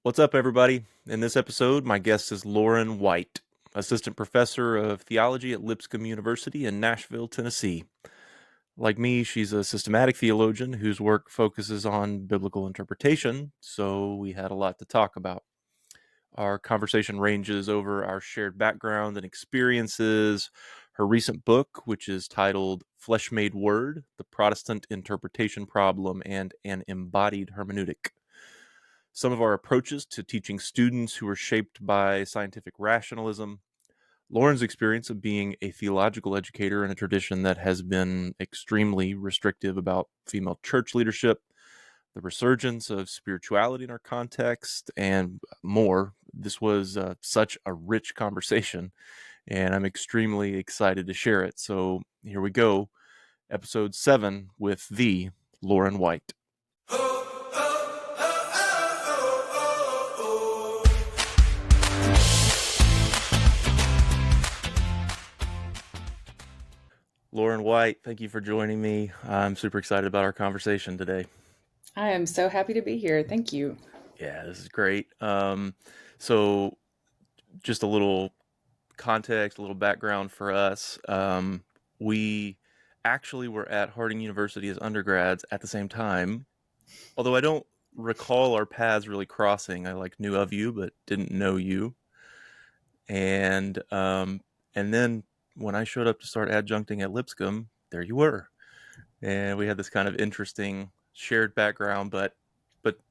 What's up, everybody? In this episode, my guest is Lauren White, assistant professor of theology at Lipscomb University in Nashville, Tennessee. Like me, she's a systematic theologian whose work focuses on biblical interpretation, so we had a lot to talk about. Our conversation ranges over our shared background and experiences, her recent book, which is titled Flesh Made Word: The Protestant Interpretation Problem and an Embodied Hermeneutic, some of our approaches to teaching students who are shaped by scientific rationalism, Lauren's experience of being a theological educator in a tradition that has been extremely restrictive about female church leadership, the resurgence of spirituality in our context, and more. This was such a rich conversation, and I'm extremely excited to share it. So here we go, episode 7 with the Lauren White. Lauren White, thank you for joining me. I'm super excited about our conversation today. I am so happy to be here. Thank you. Yeah, this is great. So just a little context, a little background for us. We actually were at Harding University as undergrads at the same time, although I don't recall our paths really crossing. I knew of you, but didn't know you. And then when I showed up to start adjuncting at Lipscomb, there you were. And we had this kind of interesting shared background, but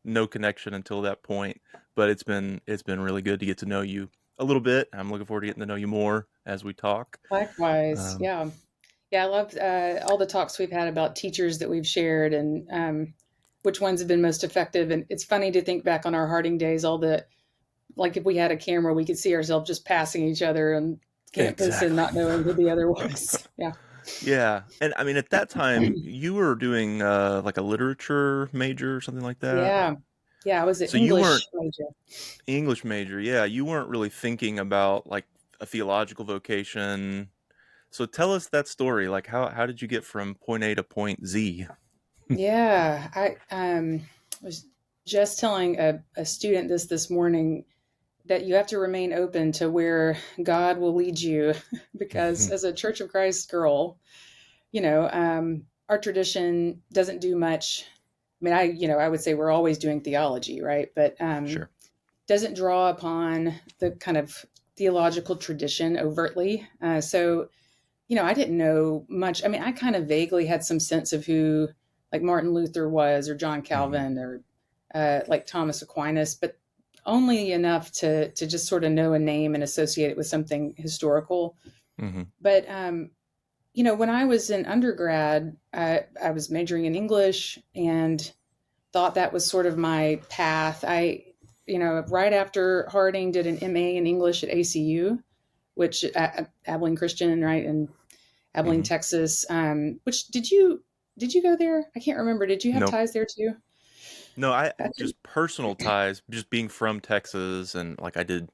no connection until that point. But it's been really good to get to know you a little bit. I'm looking forward to getting to know you more as we talk. Likewise. Um, Yeah. Yeah. I love all the talks we've had about teachers that we've shared and which ones have been most effective. And it's funny to think back on our Harding days, all the, like if we had a camera, we could see ourselves just passing each other on campus and exactly. not knowing who the other was. Yeah. Yeah, and I mean at that time you were doing like a literature major or something like that. Yeah. Yeah. I was an So you weren't English major. English major. Yeah, you weren't really thinking about like a theological vocation. So tell us that story. Like how did you get from point A to point Z? Yeah. I was just telling a student this morning that you have to remain open to where God will lead you. Because as a Church of Christ girl, our tradition doesn't do much. I mean, I would say we're always doing theology, right? But Sure. doesn't draw upon the kind of theological tradition overtly. So, I didn't know much. I mean, I kind of vaguely had some sense of who like Martin Luther was or John Hmm. Calvin or like Thomas Aquinas, but only enough to just sort of know a name and associate it with something historical. Hmm. But when I was in undergrad, I was majoring in English and thought that was sort of my path. Right after Harding, did an MA in English at ACU, which Abilene Christian, right, in Abilene, Hmm. Texas. Which did you go there? I can't remember. Did you have Nope. ties there too? No, I Gotcha. just personal ties, just being from Texas, and like I did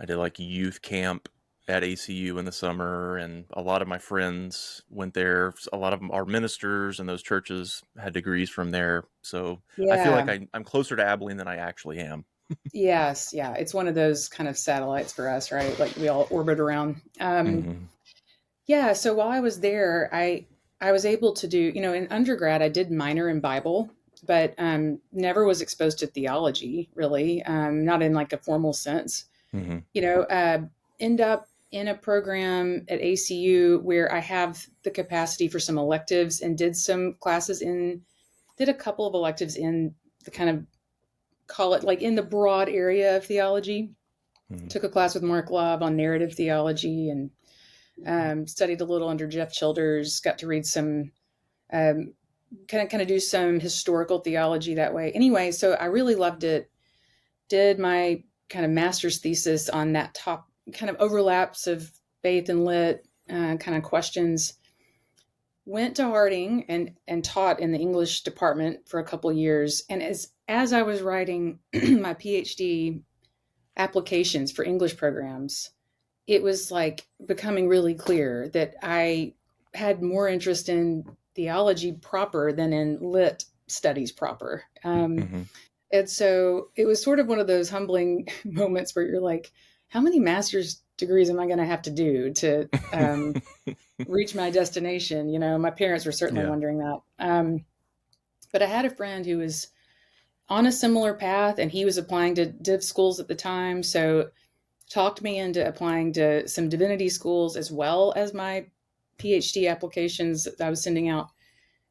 like youth camp at ACU in the summer, and a lot of my friends went there. A lot of them are ministers, and those churches had degrees from there. So I feel like Yeah. I'm closer to Abilene than I actually am. Yes. Yeah. It's one of those kind of satellites for us, right? Like we all orbit around. Hmm. Yeah. So while I was there, I was able to do, in undergrad, I did minor in Bible, but never was exposed to theology really, not in like a formal sense. Hmm. You know, end up in a program at ACU where I have the capacity for some electives and did a couple of electives in the kind of call it like in the broad area of theology. Hmm. Took a class with Mark Love on narrative theology and studied a little under Jeff Childers. Got to read some um, kind of do some historical theology that way. Anyway, so I really loved it. Did my kind of master's thesis on that top kind of overlaps of faith and lit kind of questions. Went to Harding and taught in the English department for a couple of years. And as I was writing my PhD applications for English programs, it was like becoming really clear that I had more interest in theology proper than in lit studies proper. Hmm. And so it was sort of one of those humbling moments where you're like, how many master's degrees am I going to have to do to reach my destination? You know, my parents were certainly Yeah. wondering that. But I had a friend who was on a similar path and he was applying to div schools at the time. So talked me into applying to some divinity schools as well as my PhD applications that I was sending out.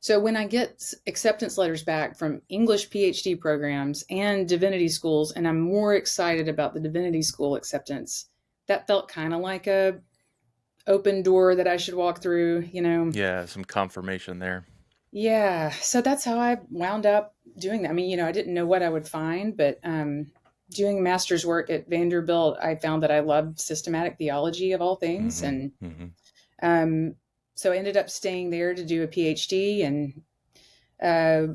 So when I get acceptance letters back from English PhD programs and divinity schools, and I'm more excited about the divinity school acceptance, that felt kind of like a open door that I should walk through, you know. Yeah, some confirmation there. Yeah, so that's how I wound up doing that. I mean, you know, I didn't know what I would find, but doing master's work at Vanderbilt, I found that I loved systematic theology of all things, Hmm. and Hmm. um, so I ended up staying there to do a PhD, and uh,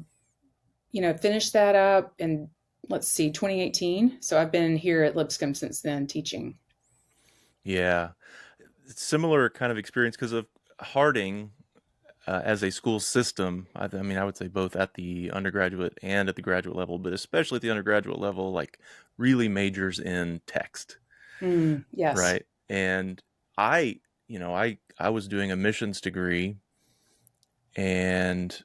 you know, finished that up in, let's see, 2018. So I've been here at Lipscomb since then teaching. Yeah, similar kind of experience because of Harding as a school system. I mean, I would say both at the undergraduate and at the graduate level, but especially at the undergraduate level, like really majors in text, Yes. right? And I, I was doing a missions degree, and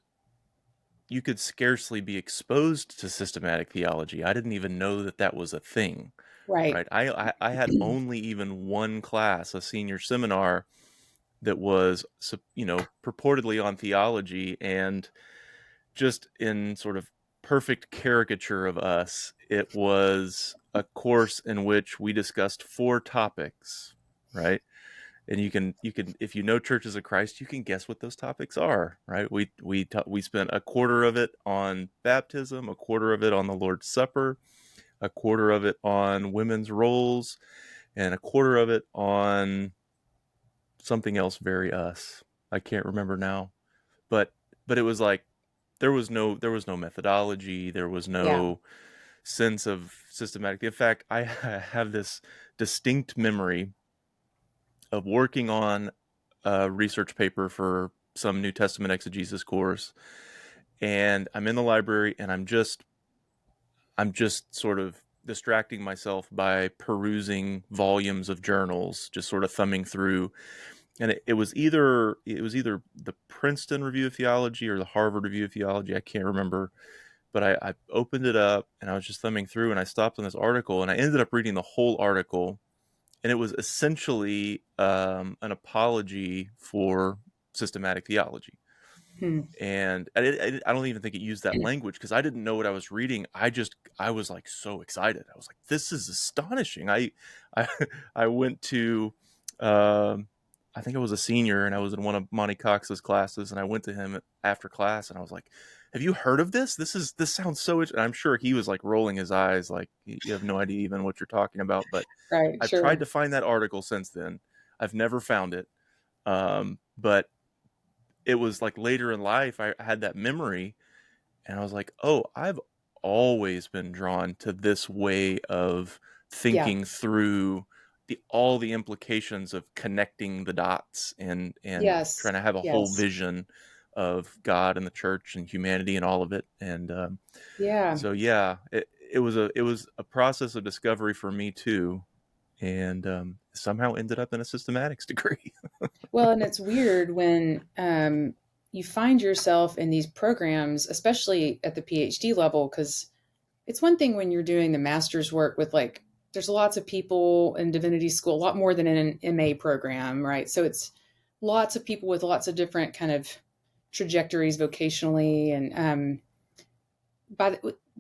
you could scarcely be exposed to systematic theology. I didn't even know that that was a thing, Right. right? I had only even one class, a senior seminar, that was, purportedly on theology, and just in sort of perfect caricature of us, it was a course in which we discussed four topics, right? And you can if you know Churches of Christ, you can guess what those topics are, right? We spent a quarter of it on baptism, a quarter of it on the Lord's Supper, a quarter of it on women's roles, and a quarter of it on something else very us. I can't remember now, but it was like there was no methodology, there was Yeah. no sense of systematic. In fact, I have this distinct memory of working on a research paper for some New Testament exegesis course, and I'm in the library, and I'm just sort of distracting myself by perusing volumes of journals, just sort of thumbing through. And it was either the Princeton Review of Theology or the Harvard Review of Theology. I can't remember, but I opened it up and I was just thumbing through, and I stopped on this article, and I ended up reading the whole article, and it was essentially an apology for systematic theology. Hmm. And I don't even think it used that language because I didn't know what I was reading. I was like so excited. I was like, this is astonishing. I I went to um, I think I was a senior and I was in one of Monty Cox's classes, and I went to him after class and I was like, have you heard of this? This sounds so. And I'm sure he was like rolling his eyes, like you have no idea even what you're talking about. But Right. I've tried Sure. to find that article since then. I've never found it. But it was like later in life I had that memory, and I was like, oh, I've always been drawn to this way of Yeah. thinking through all the implications of connecting the dots, and Yes. trying to have a whole Yes. vision of God and the church and humanity and all of it. And Yeah. so yeah, it was a process of discovery for me too, and somehow ended up in a systematics degree. Well, and it's weird when you find yourself in these programs, especially at the PhD level, because it's one thing when you're doing the master's work with like, there's lots of people in divinity school, a lot more than in an MA program, right? So it's lots of people with lots of different kind of trajectories vocationally. And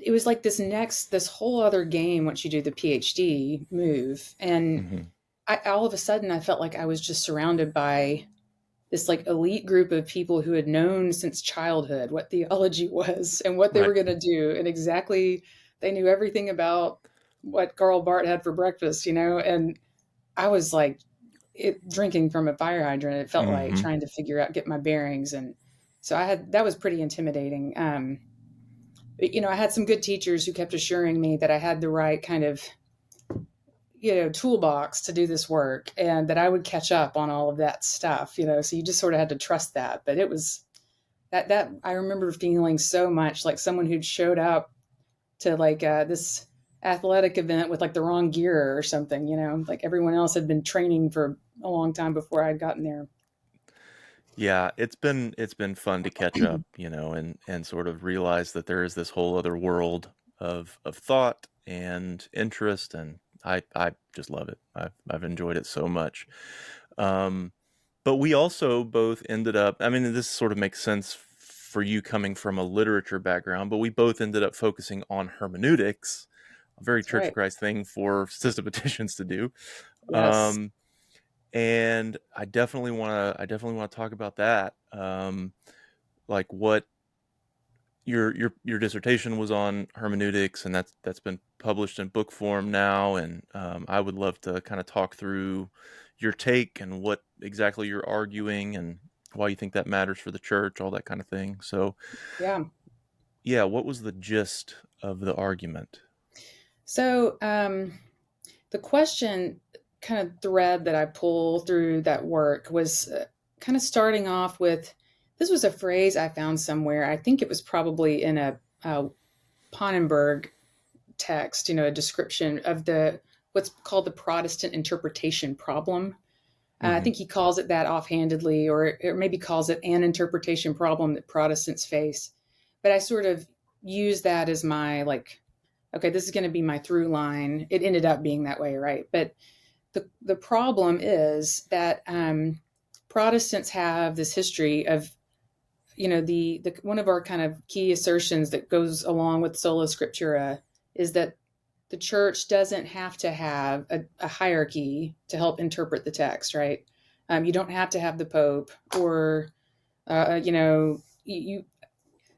it was like this whole other game once you do the PhD move. And Hmm. all of a sudden, I felt like I was just surrounded by this like elite group of people who had known since childhood what theology was and what they were Right. going to do, and exactly they knew everything about what Karl Barth had for breakfast, you know. And I was like drinking from a fire hydrant. It felt like Hmm. trying to figure out, get my bearings, and so I had that was pretty intimidating. But, you know, I had some good teachers who kept assuring me that I had the right kind of, you know, toolbox to do this work and that I would catch up on all of that stuff, you know. So you just sort of had to trust that. But it was that I remember feeling so much like someone who'd showed up to like this athletic event with like the wrong gear or something, like everyone else had been training for a long time before I'd gotten there. Yeah, it's been fun to catch up, and sort of realize that there is this whole other world of thought and interest, and I just love it. I've enjoyed it so much. Um, but we also both ended up, I mean, this sort of makes sense for you coming from a literature background, but we both ended up focusing on hermeneutics, a very That's Church of right. Christ thing for systematicians to do. Yes. Um, and I definitely want to talk about that. Like what your dissertation was on hermeneutics, and that's been published in book form now. And I would love to kind of talk through your take and what exactly you're arguing and why you think that matters for the church, all that kind of thing. So, Yeah. yeah, what was the gist of the argument? So the question kind of thread that I pull through that work was kind of starting off with this was a phrase I found somewhere. I think it was probably in a Pannenberg text, a description of the what's called the Protestant interpretation problem. I Hmm. think he calls it that offhandedly, or maybe calls it an interpretation problem that Protestants face. But I sort of use that as my like, okay, this is going to be my through line. It ended up being that way, right? But the problem is that Protestants have this history of, the one of our kind of key assertions that goes along with sola scriptura is that the church doesn't have to have a hierarchy to help interpret the text, right? You don't have to have the Pope, or you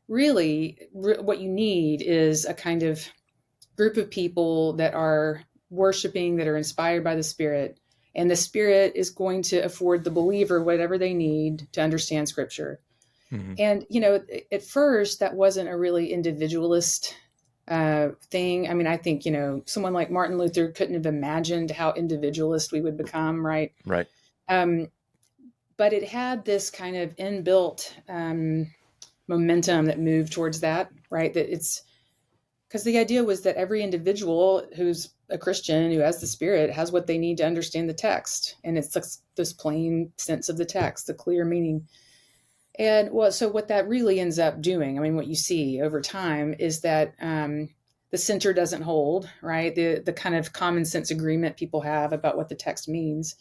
really what you need is a kind of group of people that are worshiping, that are inspired by the Spirit, and the Spirit is going to afford the believer whatever they need to understand Scripture. Hmm. And at first that wasn't a really individualist thing. I mean, I think someone like Martin Luther couldn't have imagined how individualist we would become, right? Right. Um, but it had this kind of inbuilt momentum that moved towards that, right? That it's because the idea was that every individual who's a Christian who has the Spirit has what they need to understand the text, and it's this plain sense of the text, the clear meaning. And well, so what that really ends up doing, I mean, what you see over time is that the center doesn't hold, right? The kind of common sense agreement people have about what the text means,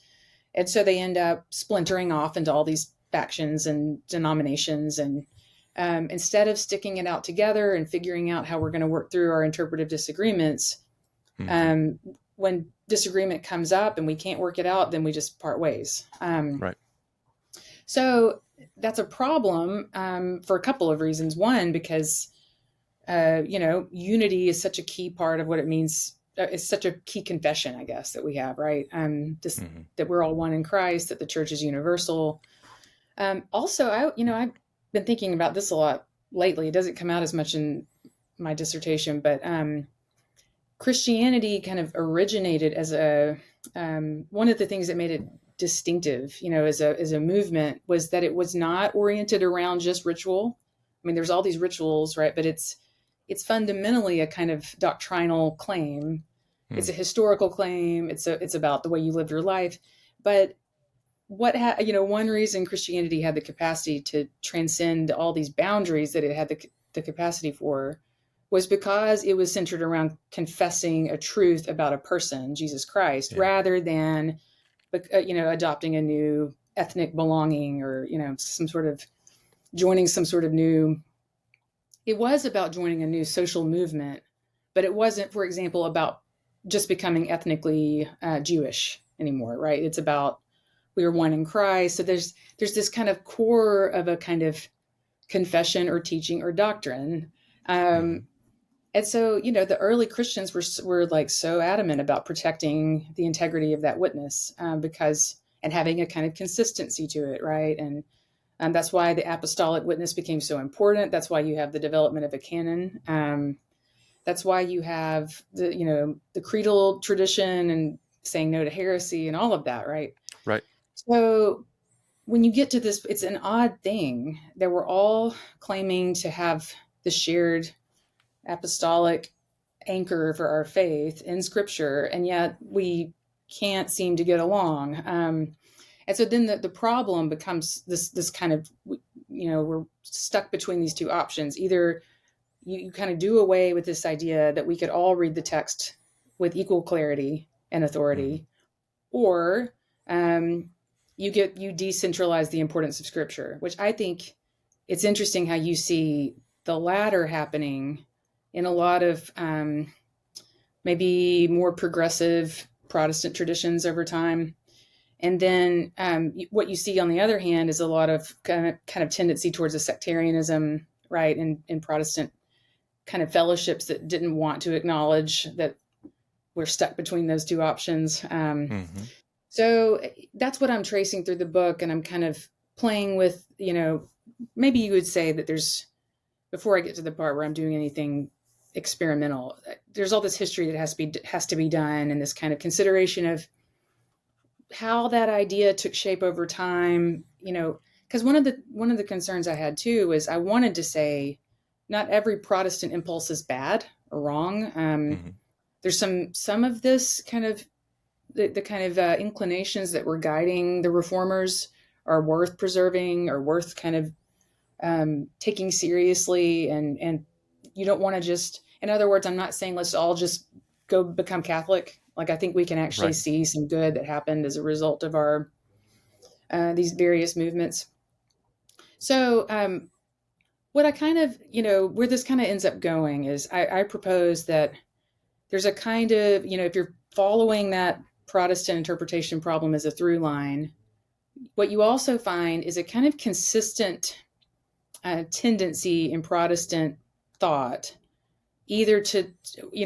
and so they end up splintering off into all these factions and denominations, and instead of sticking it out together and figuring out how we're going to work through our interpretive disagreements, Hmm. um, when disagreement comes up and we can't work it out, then we just part ways. Right. So that's a problem for a couple of reasons. One, because unity is such a key part of what it means. It's such a key confession, I guess, that we have, right? This Hmm. that we're all one in Christ, that the church is universal. Also, I've been thinking about this a lot lately. It doesn't come out as much in my dissertation, but Christianity kind of originated as a one of the things that made it distinctive, as a movement, was that it was not oriented around just ritual. I mean, there's all these rituals, right? But it's fundamentally a kind of doctrinal claim. It's Hmm. a historical claim. It's about the way you live your life. But one reason Christianity had the capacity to transcend all these boundaries that it had the capacity for was because it was centered around confessing a truth about a person, Jesus Christ, Yeah. rather than adopting a new ethnic belonging, or some sort of joining some sort of new. It was about joining a new social movement, but it wasn't, for example, about just becoming ethnically Jewish anymore, right? It's about we are one in Christ. So there's this kind of core of a kind of confession or teaching or doctrine. Hmm. Um, and so, the early Christians were like so adamant about protecting the integrity of that witness, because and having a kind of consistency to it, right? And that's why the apostolic witness became so important. That's why you have the development of a canon. That's why you have the creedal tradition and saying no to heresy and all of that, right? Right. So when you get to this, it's an odd thing that we're all claiming to have the shared apostolic anchor for our faith in Scripture, and yet we can't seem to get along. And so then the problem becomes this kind of, we're stuck between these two options. Either you kind of do away with this idea that we could all read the text with equal clarity and authority, or you decentralize the importance of Scripture, which I think it's interesting how you see the latter happening in a lot of maybe more progressive Protestant traditions over time. And then what you see on the other hand is a lot of kind of tendency towards a sectarianism, right, in Protestant kind of fellowships that didn't want to acknowledge that we're stuck between those two options. So that's what I'm tracing through the book, and I'm kind of playing with, maybe you would say that there's, before I get to the part where I'm doing anything experimental, there's all this history that has to be done, and this kind of consideration of how that idea took shape over time, because one of the concerns I had too was I wanted to say not every Protestant impulse is bad or wrong. There's some of this kind of the kind of inclinations that were guiding the reformers are worth preserving, or worth kind of taking seriously, and you don't want to just, in other words, I'm not saying let's all just go become Catholic. Like, I think we can actually see some good that happened as a result of our these various movements. So what I kind of, where this kind of ends up going is I propose that there's a kind of, if you're following that Protestant interpretation problem as a through line, what you also find is a kind of consistent tendency in Protestant thought, either to,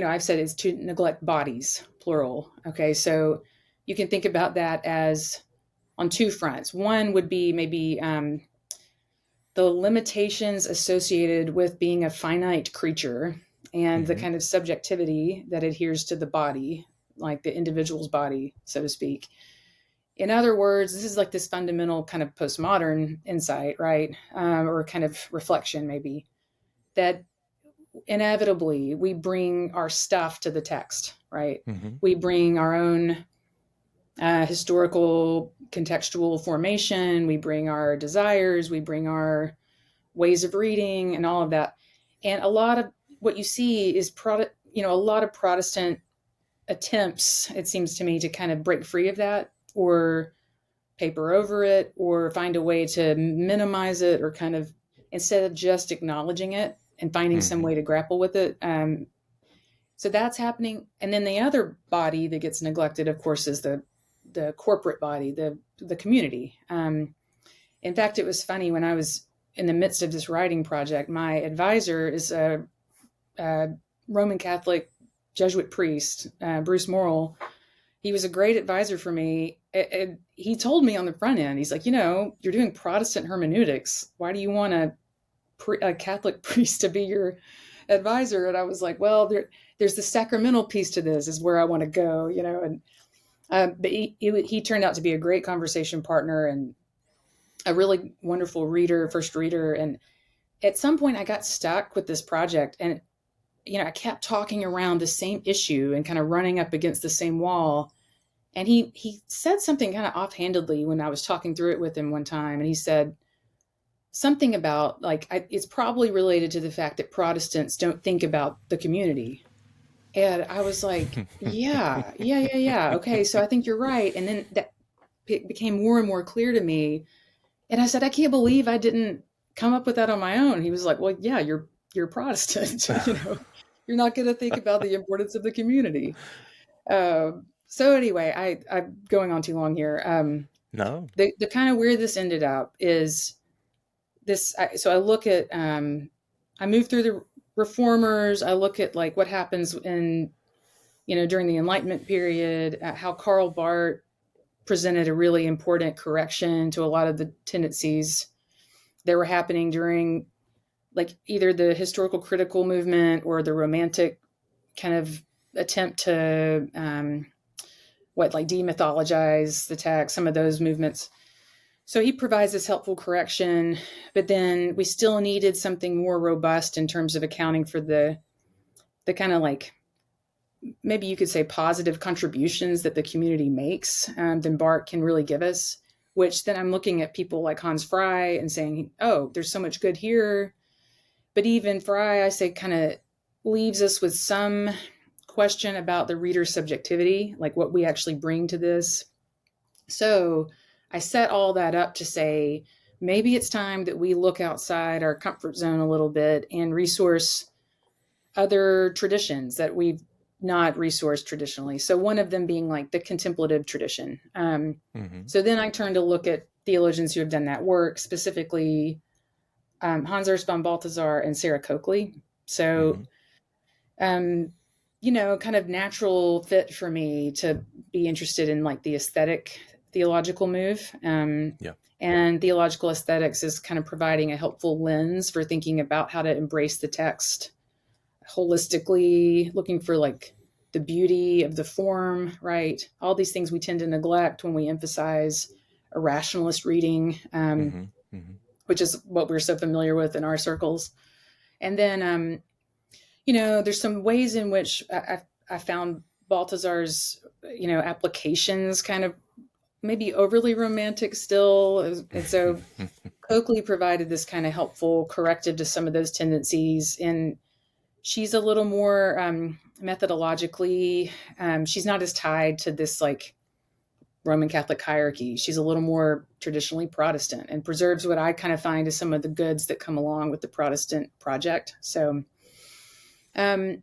I've said it's to neglect bodies, plural. Okay, so you can think about that as on two fronts. One would be maybe the limitations associated with being a finite creature and the kind of subjectivity that adheres to the body, like the individual's body, so to speak. In other words, this is like this fundamental kind of postmodern insight, right? Or kind of reflection, maybe, that inevitably we bring our stuff to the text, right? We bring our own historical contextual formation, we bring our desires, we bring our ways of reading and all of that. And a lot of what you see is a lot of Protestant attempts, it seems to me, to kind of break free of that, or paper over it, or find a way to minimize it, or kind of, instead of just acknowledging it and finding some way to grapple with it. So that's happening. And then the other body that gets neglected, of course, is the corporate body, the community. In fact, it was funny, when I was in the midst of this writing project, my advisor is a Roman Catholic Jesuit priest, Bruce Morrill. He was a great advisor for me. He told me on the front end, he's like, you're doing Protestant hermeneutics. Why do you want a Catholic priest to be your advisor? And I was like, well, there's the sacramental piece to this, is where I want to go, and but he turned out to be a great conversation partner and a really wonderful first reader. And at some point I got stuck with this project, and I kept talking around the same issue and kind of running up against the same wall. And he said something kind of offhandedly when I was talking through it with him one time. And he said something about, like, it's probably related to the fact that Protestants don't think about the community. And I was like, yeah. Okay, so I think you're right. And then that became more and more clear to me. And I said, I can't believe I didn't come up with that on my own. He was like, well, yeah, you're Protestant. You're not going to think about the importance of the community. So anyway, I'm going on too long here. No. The kind of where this ended up is this. So I look at, I move through the reformers. I look at, like, what happens during the Enlightenment period, how Karl Barth presented a really important correction to a lot of the tendencies that were happening during, like, either the historical critical movement or the romantic kind of attempt to demythologize the text, some of those movements. So he provides this helpful correction, but then we still needed something more robust in terms of accounting for the kind of, like, maybe you could say positive contributions that the community makes, then Bart can really give us, which then I'm looking at people like Hans Fry and saying, oh, there's so much good here. But even Fry, I say, kind of leaves us with some question about the reader's subjectivity, like what we actually bring to this. So I set all that up to say, maybe it's time that we look outside our comfort zone a little bit and resource other traditions that we've not resourced traditionally. So one of them being like the contemplative tradition. Mm-hmm. So then I turned to look at theologians who have done that work, specifically Hans Urs von Balthasar and Sarah Coakley. So, Mm-hmm. um, kind of natural fit for me to be interested in like the aesthetic theological move. Yeah. And theological aesthetics is kind of providing a helpful lens for thinking about how to embrace the text holistically, looking for like the beauty of the form, right? All these things we tend to neglect when we emphasize a rationalist reading, Mm-hmm. Mm-hmm. which is what we're so familiar with in our circles. And then, there's some ways in which I found Balthazar's, applications kind of maybe overly romantic still. And so Coakley provided this kind of helpful corrective to some of those tendencies. And she's a little more methodologically, she's not as tied to this like Roman Catholic hierarchy. She's a little more traditionally Protestant and preserves what I kind of find as some of the goods that come along with the Protestant project. So the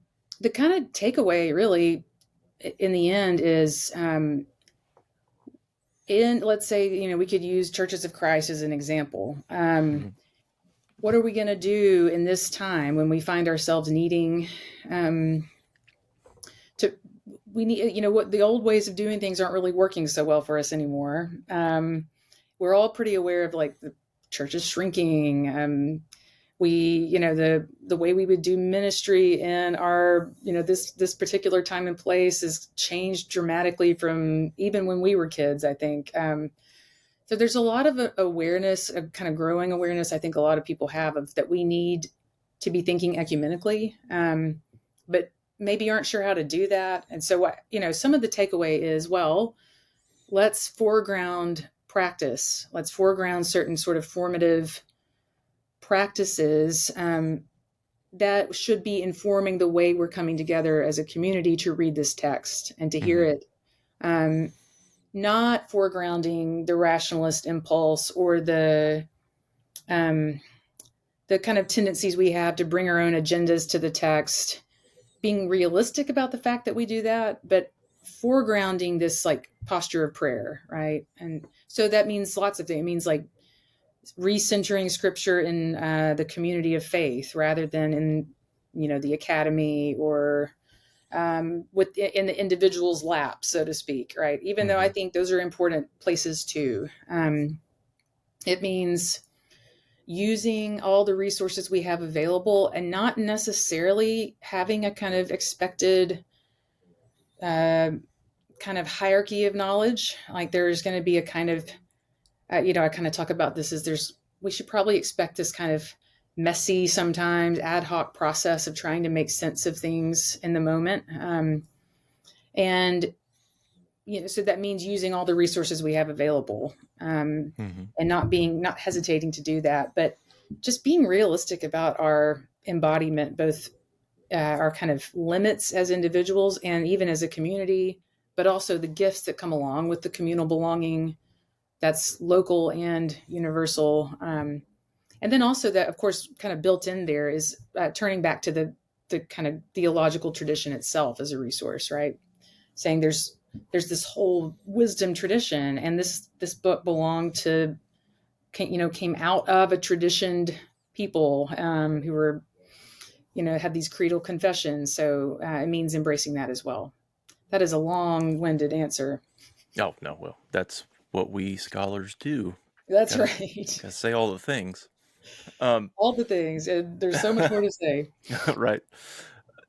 kind of takeaway really in the end is in, let's say, we could use Churches of Christ as an example. Mm-hmm. What are we going to do in this time when we find ourselves needing to we need, what the old ways of doing things aren't really working so well for us anymore. We're all pretty aware of like the church is shrinking. We, the way we would do ministry in our, this particular time and place has changed dramatically from even when we were kids, I think. So there's a lot of awareness, a kind of growing awareness, I think a lot of people have of that we need to be thinking ecumenically, but maybe aren't sure how to do that. And so, some of the takeaway is, well, let's foreground practice. Let's foreground certain sort of formative practices that should be informing the way we're coming together as a community to read this text and to hear Mm-hmm. it. Not foregrounding the rationalist impulse or the kind of tendencies we have to bring our own agendas to the text, being realistic about the fact that we do that, but foregrounding this like posture of prayer, right? And so that means lots of things. It means like recentering scripture in the community of faith rather than in, the academy or in the individual's lap, so to speak, right? Even though I Mm-hmm. think those are important places too. It means using all the resources we have available and not necessarily having a kind of expected kind of hierarchy of knowledge. Like there's going to be a kind of, I kind of talk about this as we should probably expect this kind of messy, sometimes ad hoc process of trying to make sense of things in the moment. And so that means using all the resources we have available, Mm-hmm. and not hesitating to do that, but just being realistic about our embodiment, both our kind of limits as individuals and even as a community, but also the gifts that come along with the communal belonging that's local and universal. And then also that, of course, kind of built in there is turning back to the kind of theological tradition itself as a resource, right? Saying there's this whole wisdom tradition, and this book belonged to, came out of a traditioned people who were, had these creedal confessions. So it means embracing that as well. That is a long-winded answer. Oh no, well, that's what we scholars do. That's Gotta right. gotta say all the things. Um, All the things, and there's so much more to say. right.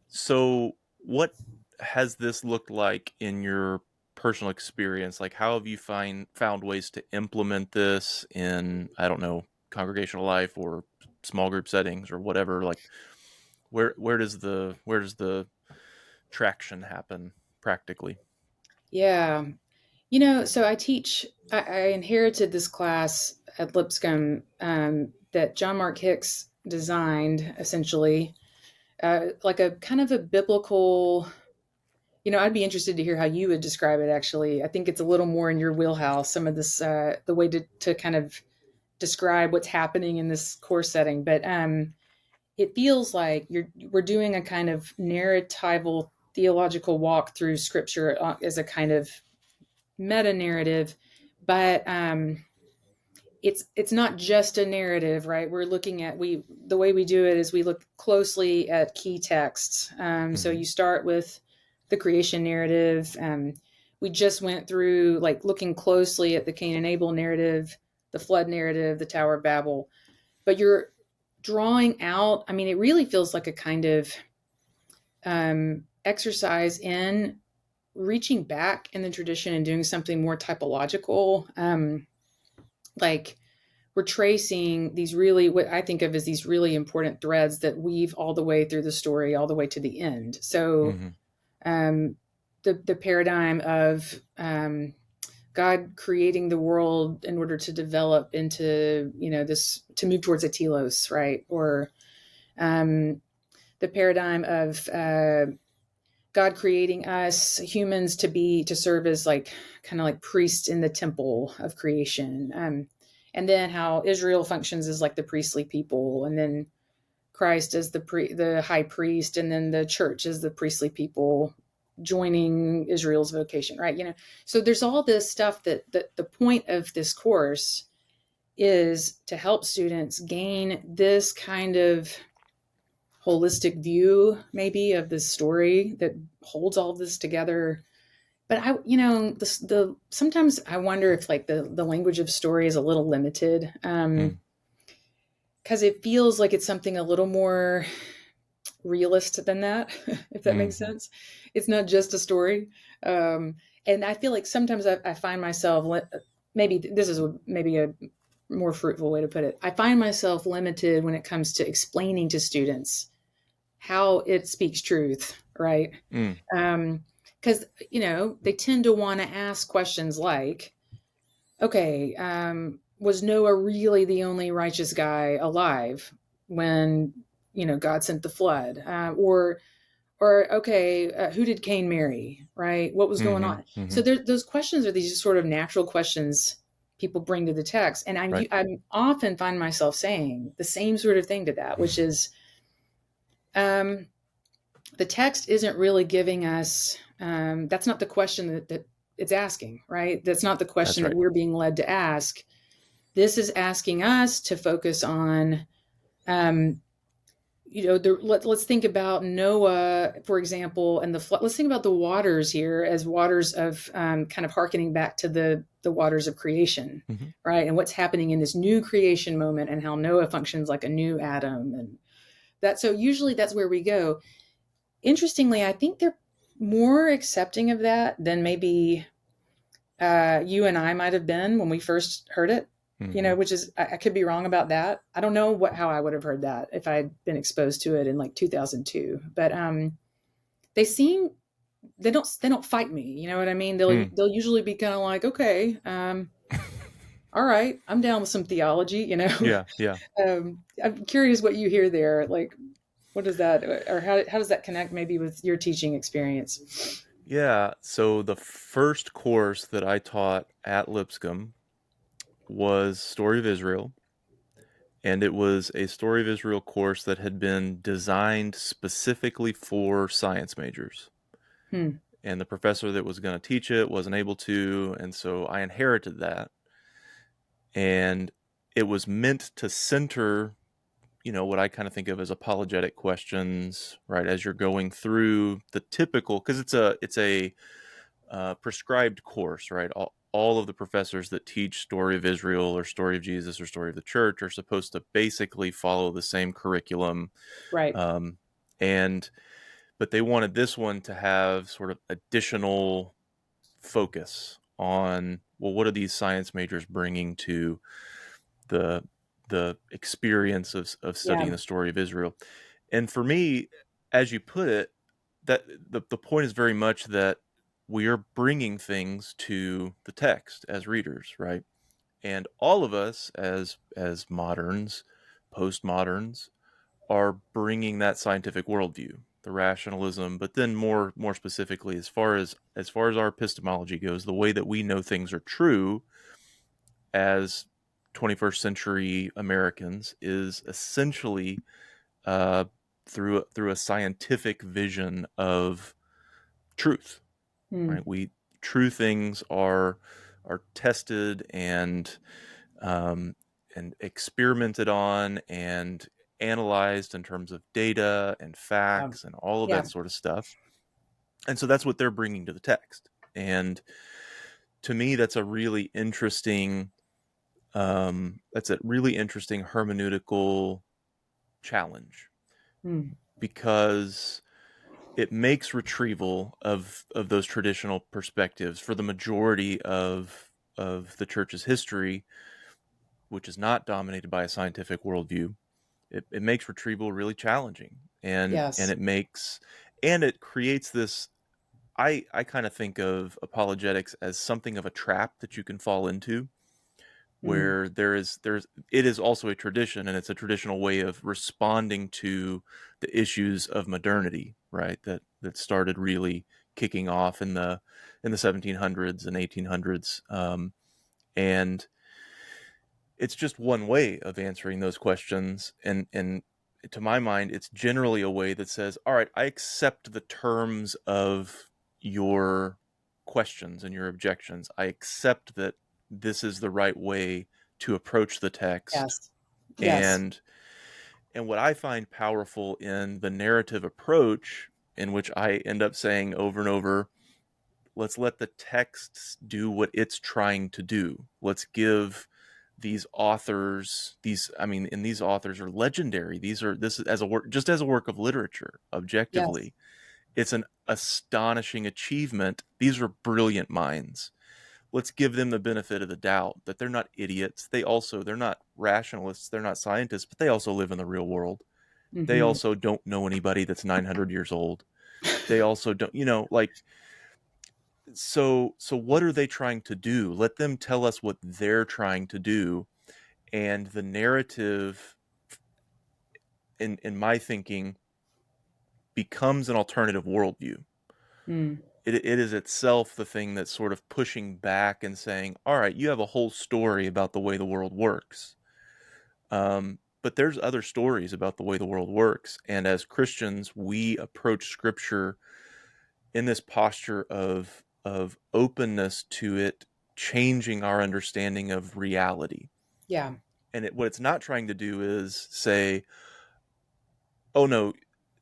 So, what has this looked like in your personal experience? Like, how have you found ways to implement this in, I don't know, congregational life or small group settings or whatever? Like, where does the traction happen practically? Yeah. So I inherited this class at Lipscomb that John Mark Hicks designed, essentially, like a kind of a biblical. I'd be interested to hear how you would describe it, actually. I think it's a little more in your wheelhouse, some of this, the way to kind of describe what's happening in this course setting. But it feels like we're doing a kind of narratival theological walk through scripture as a kind of meta narrative, but it's not just a narrative, right? We're looking at the way we do it is we look closely at key texts. So you start with the creation narrative. We just went through like looking closely at the Cain and Abel narrative, the flood narrative, the Tower of Babel, but you're drawing out. I mean, it really feels like a kind of exercise in reaching back in the tradition and doing something more typological. Like we're tracing these really, what I think of as these really important threads that weave all the way through the story, all the way to the end. So Mm-hmm. The paradigm of God creating the world in order to develop into, this, to move towards a telos, right? Or the paradigm of God creating us humans to serve as like kind of like priests in the temple of creation. And then how Israel functions as like the priestly people, and then Christ as the high priest, and then the church as the priestly people joining Israel's vocation, right? So there's all this stuff that the point of this course is to help students gain this kind of holistic view, maybe, of this story that holds all of this together. But the sometimes I wonder if like the language of story is a little limited, because it feels like it's something a little more realist than that, if that makes Mm-hmm. sense. It's not just a story, and I feel like sometimes I find myself, maybe this is maybe a more fruitful way to put it. I find myself limited when it comes to explaining to students how it speaks truth, right? Mm. Because they tend to want to ask questions like, okay, was Noah really the only righteous guy alive when God sent the flood? Or okay, who did Cain marry? Right? What was going Mm-hmm. on? Mm-hmm. So those questions are these sort of natural questions people bring to the text, and Right. I often find myself saying the same sort of thing to that, which is, um, the text isn't really giving us. That's not the question that it's asking, right? That's not the That's question that right. we're being led to ask. This is asking us to focus on, um, let's think about Noah, for example, and the flood. Let's think about the waters here as waters of, kind of hearkening back to the waters of creation, Mm-hmm. right? And what's happening in this new creation moment, and how Noah functions like a new Adam, and that. So usually that's where we go. Interestingly, I think they're more accepting of that than maybe you and I might have been when we first heard it. Mm-hmm. Which is, I could be wrong about that. I don't know how I would have heard that if I had been exposed to it in like 2002. But they seem they don't fight me. You know what I mean? Mm. They'll usually be kind of like, okay, all right, I'm down with some theology. Yeah. Yeah. I'm curious what you hear there. Like, what does that, or how does that connect maybe with your teaching experience? Yeah. So the first course that I taught at Lipscomb was Story of Israel, and it was a Story of Israel course that had been designed specifically for science majors. Hmm. And the professor that was going to teach it wasn't able to, and so I inherited that. And it was meant to center, what I kind of think of as apologetic questions, right? As you're going through the typical, because it's a prescribed course, right? All of the professors that teach Story of Israel or Story of Jesus or Story of the Church are supposed to basically follow the same curriculum. Right. Um, and but they wanted this one to have sort of additional focus on, well, what are these science majors bringing to the the experience of Yeah. studying the story of Israel? And for me, as you put it, that the point is very much that we are bringing things to the text as readers, right? And all of us as moderns, postmoderns, are bringing that scientific worldview, the rationalism, but then more specifically, as far as our epistemology goes, the way that we know things are true as 21st century Americans is essentially uh, through a scientific vision of truth. Mm. Right? We true things are tested um, and experimented on and analyzed in terms of data and Yeah. facts and all of Yeah. that sort of stuff. And so that's what they're bringing to the text. And to me, that's a really interesting hermeneutical challenge, Mm. because it makes retrieval of those traditional perspectives for the majority of the church's history, which is not dominated by a scientific worldview. It makes retrieval really challenging, and Yes. it creates this. I kind of think of apologetics as something of a trap that you can fall into, Mm. where there's it is also a tradition, and it's a traditional way of responding to the issues of modernity, right? That started really kicking off in the 1700s and 1800s, and it's just one way of answering those questions. And to my mind, it's generally a way that says, all right, I accept the terms of your questions and your objections. I accept that this is the right way to approach the text. Yes. Yes. and and what I find powerful in the narrative approach, in which I end up saying over and over, let's let the text do what it's trying to do. Let's give these authors these I mean and these authors are legendary. This is as a work, just as a work of literature, Yes. objectively, it's an astonishing achievement. These are brilliant minds. Let's give them the benefit of the doubt that they're not idiots. They're not rationalists, they're not scientists, but they also live in the real world. They Hmm. also don't know anybody that's 900 years old. They also don't, like, so what are they trying to do? Let them tell us what they're trying to do. And the narrative, in my thinking, becomes an alternative worldview. Mm. It is itself the thing that's sort of pushing back and saying, all right, you have a whole story about the way the world works, but there's other stories about the way the world works. And as Christians, we approach scripture in this posture of openness to it changing our understanding of reality. Yeah. And what it's not trying to do is say, oh no,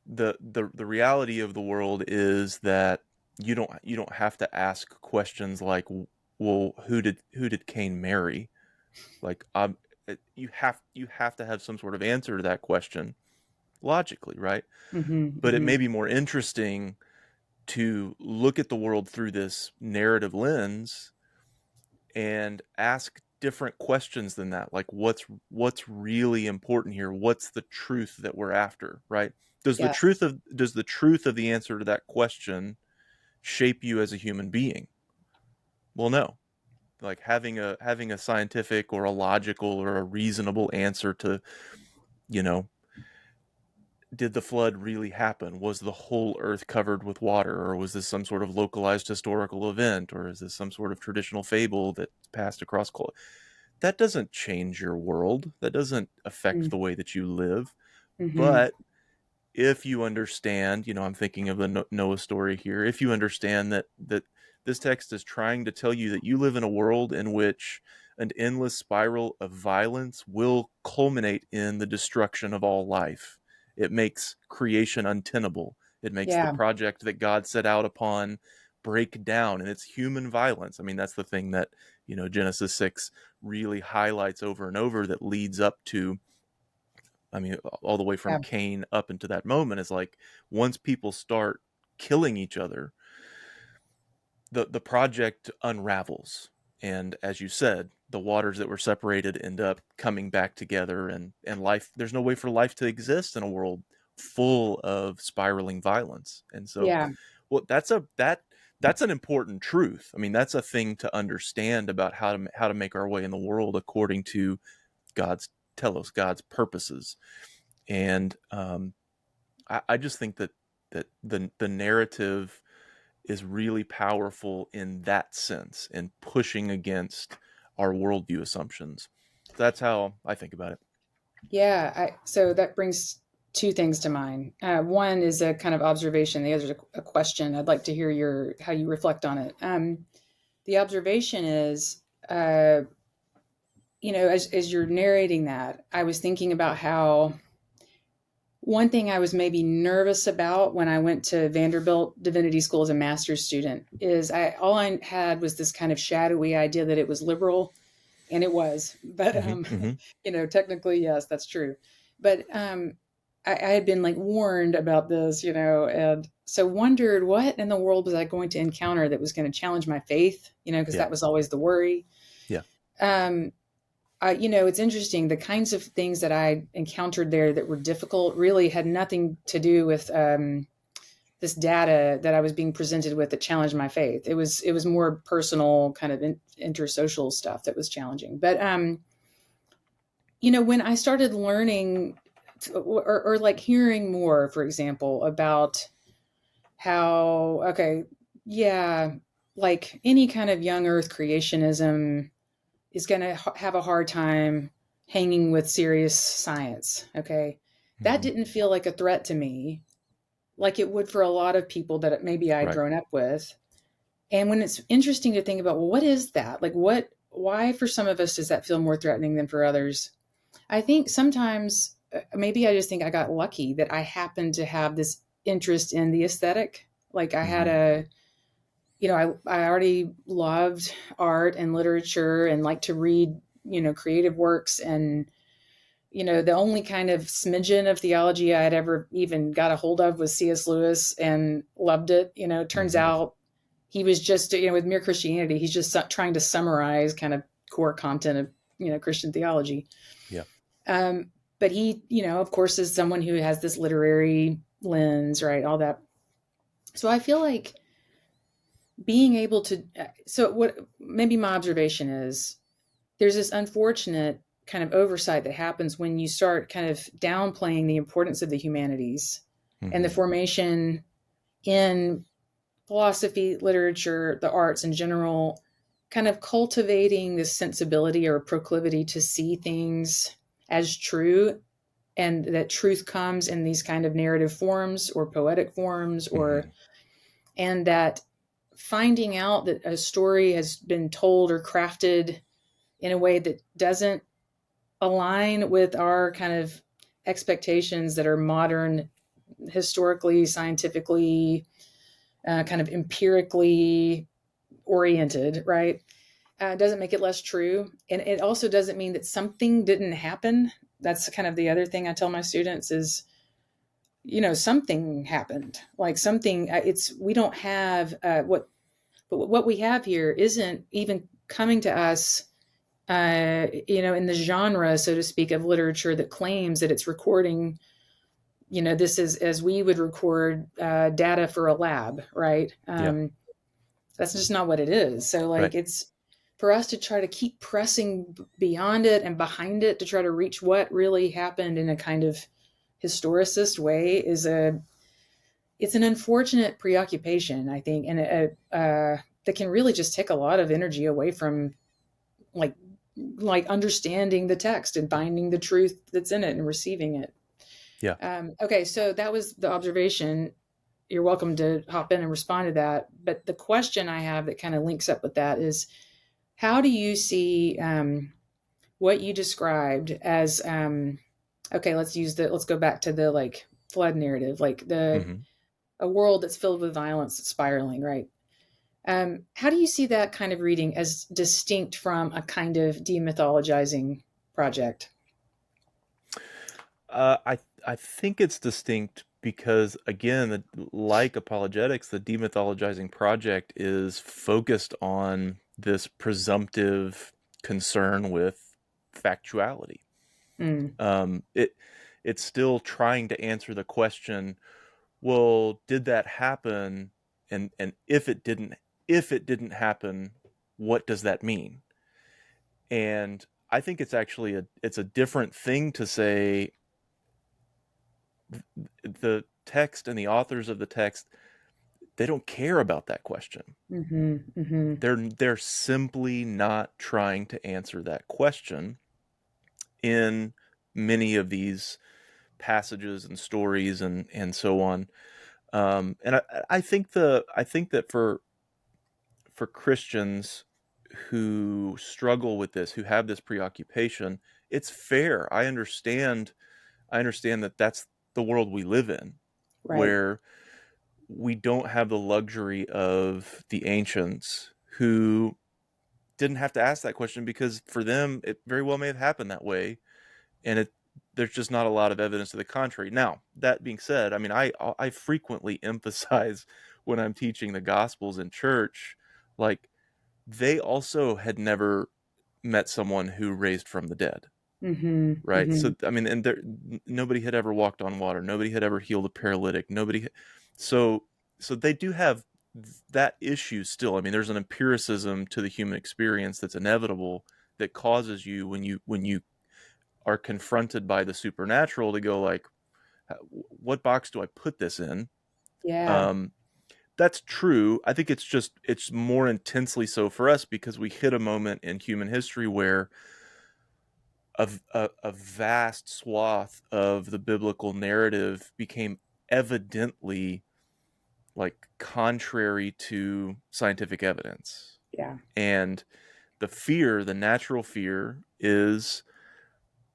the reality of the world is that you don't have to ask questions like, well, who did Cain marry? Like, you have to have some sort of answer to that question logically, right? Hmm. But it Hmm. may be more interesting to look at the world through this narrative lens and ask different questions than that. Like, what's really important here? What's the truth that we're after, right? Yes. Does the truth of the answer to that question shape you as a human being? Well, no. Like, having a scientific or a logical or a reasonable answer to, you know did the flood really happen? Was the whole earth covered with water, or was this some sort of localized historical event, or is this some sort of traditional fable that passed across culture? That doesn't change your world. That doesn't affect the way that you live. Mm-hmm. But if you understand, I'm thinking of the Noah story here. If you understand that this text is trying to tell you that you live in a world in which an endless spiral of violence will culminate in the destruction of all life, it makes creation untenable. It makes the Yeah. project that God set out upon break down, and it's human violence. I mean, that's the thing that Genesis 6 really highlights over and over, that leads up to, I mean, all the way from Yeah. Cain up into that moment, is like, once people start killing each other, the project unravels. And as you said, the waters that were separated end up coming back together, and life, there's no way for life to exist in a world full of spiraling violence. And so, Yeah. well, that's an important truth. I mean, that's a thing to understand about how to make our way in the world according to God's God's purposes. And I just think that the narrative is really powerful in that sense, in pushing against our worldview assumptions. That's how I think about it. Yeah. So that brings two things to mind. One is a kind of observation. The other is a question. I'd like to hear how you reflect on it. The observation is, as you're narrating that, I was thinking about how one thing I was maybe nervous about when I went to Vanderbilt Divinity School as a master's student is all I had was this kind of shadowy idea that it was liberal, and it was, but Hmm. Hmm. technically, yes, that's true. But I had been like warned about this, and so wondered what in the world was I going to encounter that was going to challenge my faith, because Yeah. that was always the worry. Yeah. Um, it's interesting. The kinds of things that I encountered there that were difficult really had nothing to do with this data that I was being presented with that challenged my faith. It was more personal, kind of intersocial stuff that was challenging. But when I started learning or like hearing more, for example, about how yeah, like any kind of young Earth creationism is going to have a hard time hanging with serious science. Okay. That Hmm. didn't feel like a threat to me, like it would for a lot of people that maybe I'd Right. grown up with. And when it's interesting to think about, well, what is that? Like, why for some of us does that feel more threatening than for others? I think sometimes maybe I just think I got lucky that I happened to have this interest in the aesthetic. Like I had Hmm. I already loved art and literature and like to read, creative works. And, the only kind of smidgen of theology I had ever even got a hold of was C.S. Lewis and loved it. Turns Hmm. out he was just, with Mere Christianity, he's just trying to summarize kind of core content of, Christian theology. Yeah. Um, but he, of course, is someone who has this literary lens, right? All that. So I feel like being able to, so what maybe my observation is there's this unfortunate kind of oversight that happens when you start kind of downplaying the importance of the humanities and the Hmm. formation in philosophy, literature, the arts in general, kind of cultivating this sensibility or proclivity to see things as true, and that truth comes in these kind of narrative forms or poetic forms, Hmm. and that finding out that a story has been told or crafted in a way that doesn't align with our kind of expectations that are modern, historically, scientifically, kind of empirically oriented, right? Doesn't make it less true. And it also doesn't mean that something didn't happen. That's kind of the other thing I tell my students is, something happened. Like something, we don't have but what we have here isn't even coming to us, in the genre, so to speak, of literature that claims that it's recording, this is as we would record data for a lab, right? Yeah. That's just not what it is. So, Right. like, it's for us to try to keep pressing beyond it and behind it to try to reach what really happened in a kind of historicist way it's an unfortunate preoccupation, I think, and that can really just take a lot of energy away from like understanding the text and finding the truth that's in it and receiving it. Yeah. Okay, so that was the observation. You're welcome to hop in and respond to that. But the question I have that kind of links up with that is, how do you see what you described as? Okay, let's go back to the like flood narrative, like the Hmm. a world that's filled with violence that's spiraling, right? How do you see that kind of reading as distinct from a kind of demythologizing project? I think it's distinct because, again, like apologetics, the demythologizing project is focused on this presumptive concern with factuality. Mm, Um, it it's still trying to answer the question, well, did that happen? And if it didn't happen, what does that mean? And I think it's a different thing to say the text and the authors of the text, they don't care about that question. Mm-hmm. Mm-hmm. They're simply not trying to answer that question in many of these passages and stories and so on. And I think that for Christians who struggle with this, who have this preoccupation, it's fair. I understand that that's the world we live in, Right. where we don't have the luxury of the ancients who didn't have to ask that question because for them it very well may have happened that way, and there's just not a lot of evidence to the contrary. Now, that being said, I mean, I frequently emphasize when I'm teaching the Gospels in church, like they also had never met someone who raised from the dead, Mm-hmm. right? Mm-hmm. So I mean, and nobody had ever walked on water, nobody had ever healed a paralytic, so so they do have that issue still. I mean, there's an empiricism to the human experience that's inevitable, that causes you, when you are confronted by the supernatural, to go like, what box do I put this in? Yeah. um that's true. I think it's more intensely so for us because we hit a moment in human history where a vast swath of the biblical narrative became evidently like contrary to scientific evidence. Yeah. And the natural fear is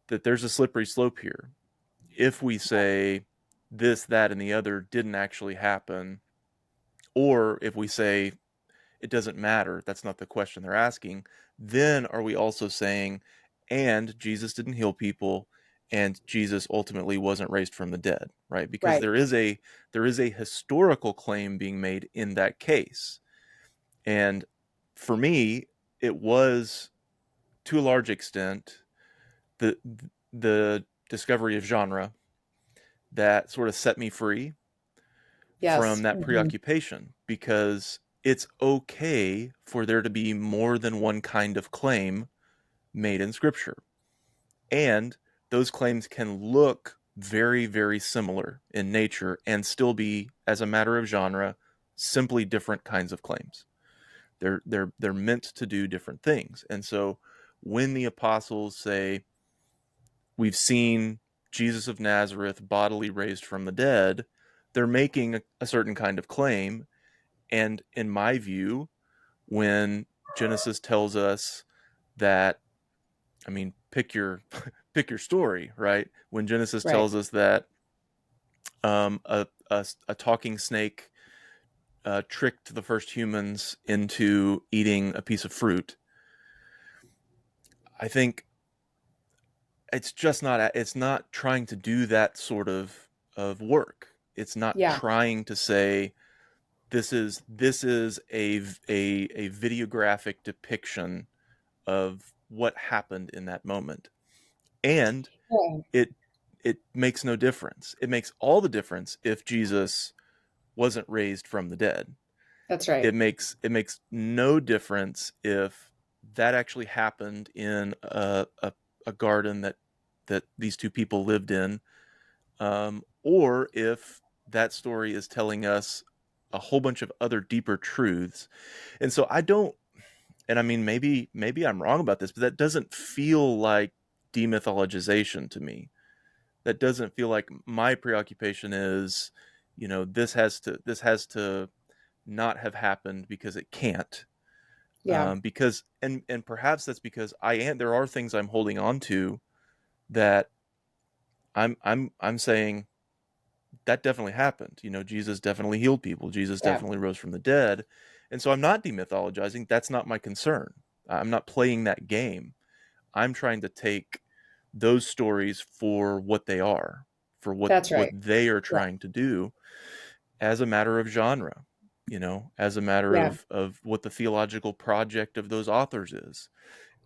that there's a slippery slope here. If we say this, that, and the other didn't actually happen, or if we say it doesn't matter, that's not the question they're asking, then are we also saying, and Jesus didn't heal people, and Jesus ultimately wasn't raised from the dead, right? Because Right. there is a historical claim being made in that case. And for me, it was, to a large extent, the the discovery of genre that sort of set me free from Yes. that Mm-hmm. preoccupation, because it's okay for there to be more than one kind of claim made in scripture, and those claims can look very, very similar in nature and still be, as a matter of genre, simply different kinds of claims. They're meant to do different things. And so when the apostles say, we've seen Jesus of Nazareth bodily raised from the dead, they're making a certain kind of claim. And in my view, when Genesis tells us that, I mean, pick your pick your story, right? When Genesis Right. tells us that a talking snake tricked the first humans into eating a piece of fruit, I think it's not trying to do that sort of work. It's not Yeah. trying to say this is a videographic depiction of what happened in that moment. And Yeah. it it makes no difference. It makes all the difference if Jesus wasn't raised from the dead. That's right. It makes no difference if that actually happened in a garden that these two people lived in, or if that story is telling us a whole bunch of other deeper truths. And so I don't, and I mean, maybe I'm wrong about this, but that doesn't feel like demythologization to me. That doesn't feel like my preoccupation is, this has to not have happened because it can't. Yeah. Because and perhaps that's because there are things I'm holding on to that I'm saying that definitely happened. Jesus definitely healed people. Jesus Yeah. definitely rose from the dead. And so I'm not demythologizing. That's not my concern. I'm not playing that game. I'm trying to take those stories for what they are, for That's what right. they are Yeah. trying to do, as a matter of genre, as a matter Yeah. of what the theological project of those authors is.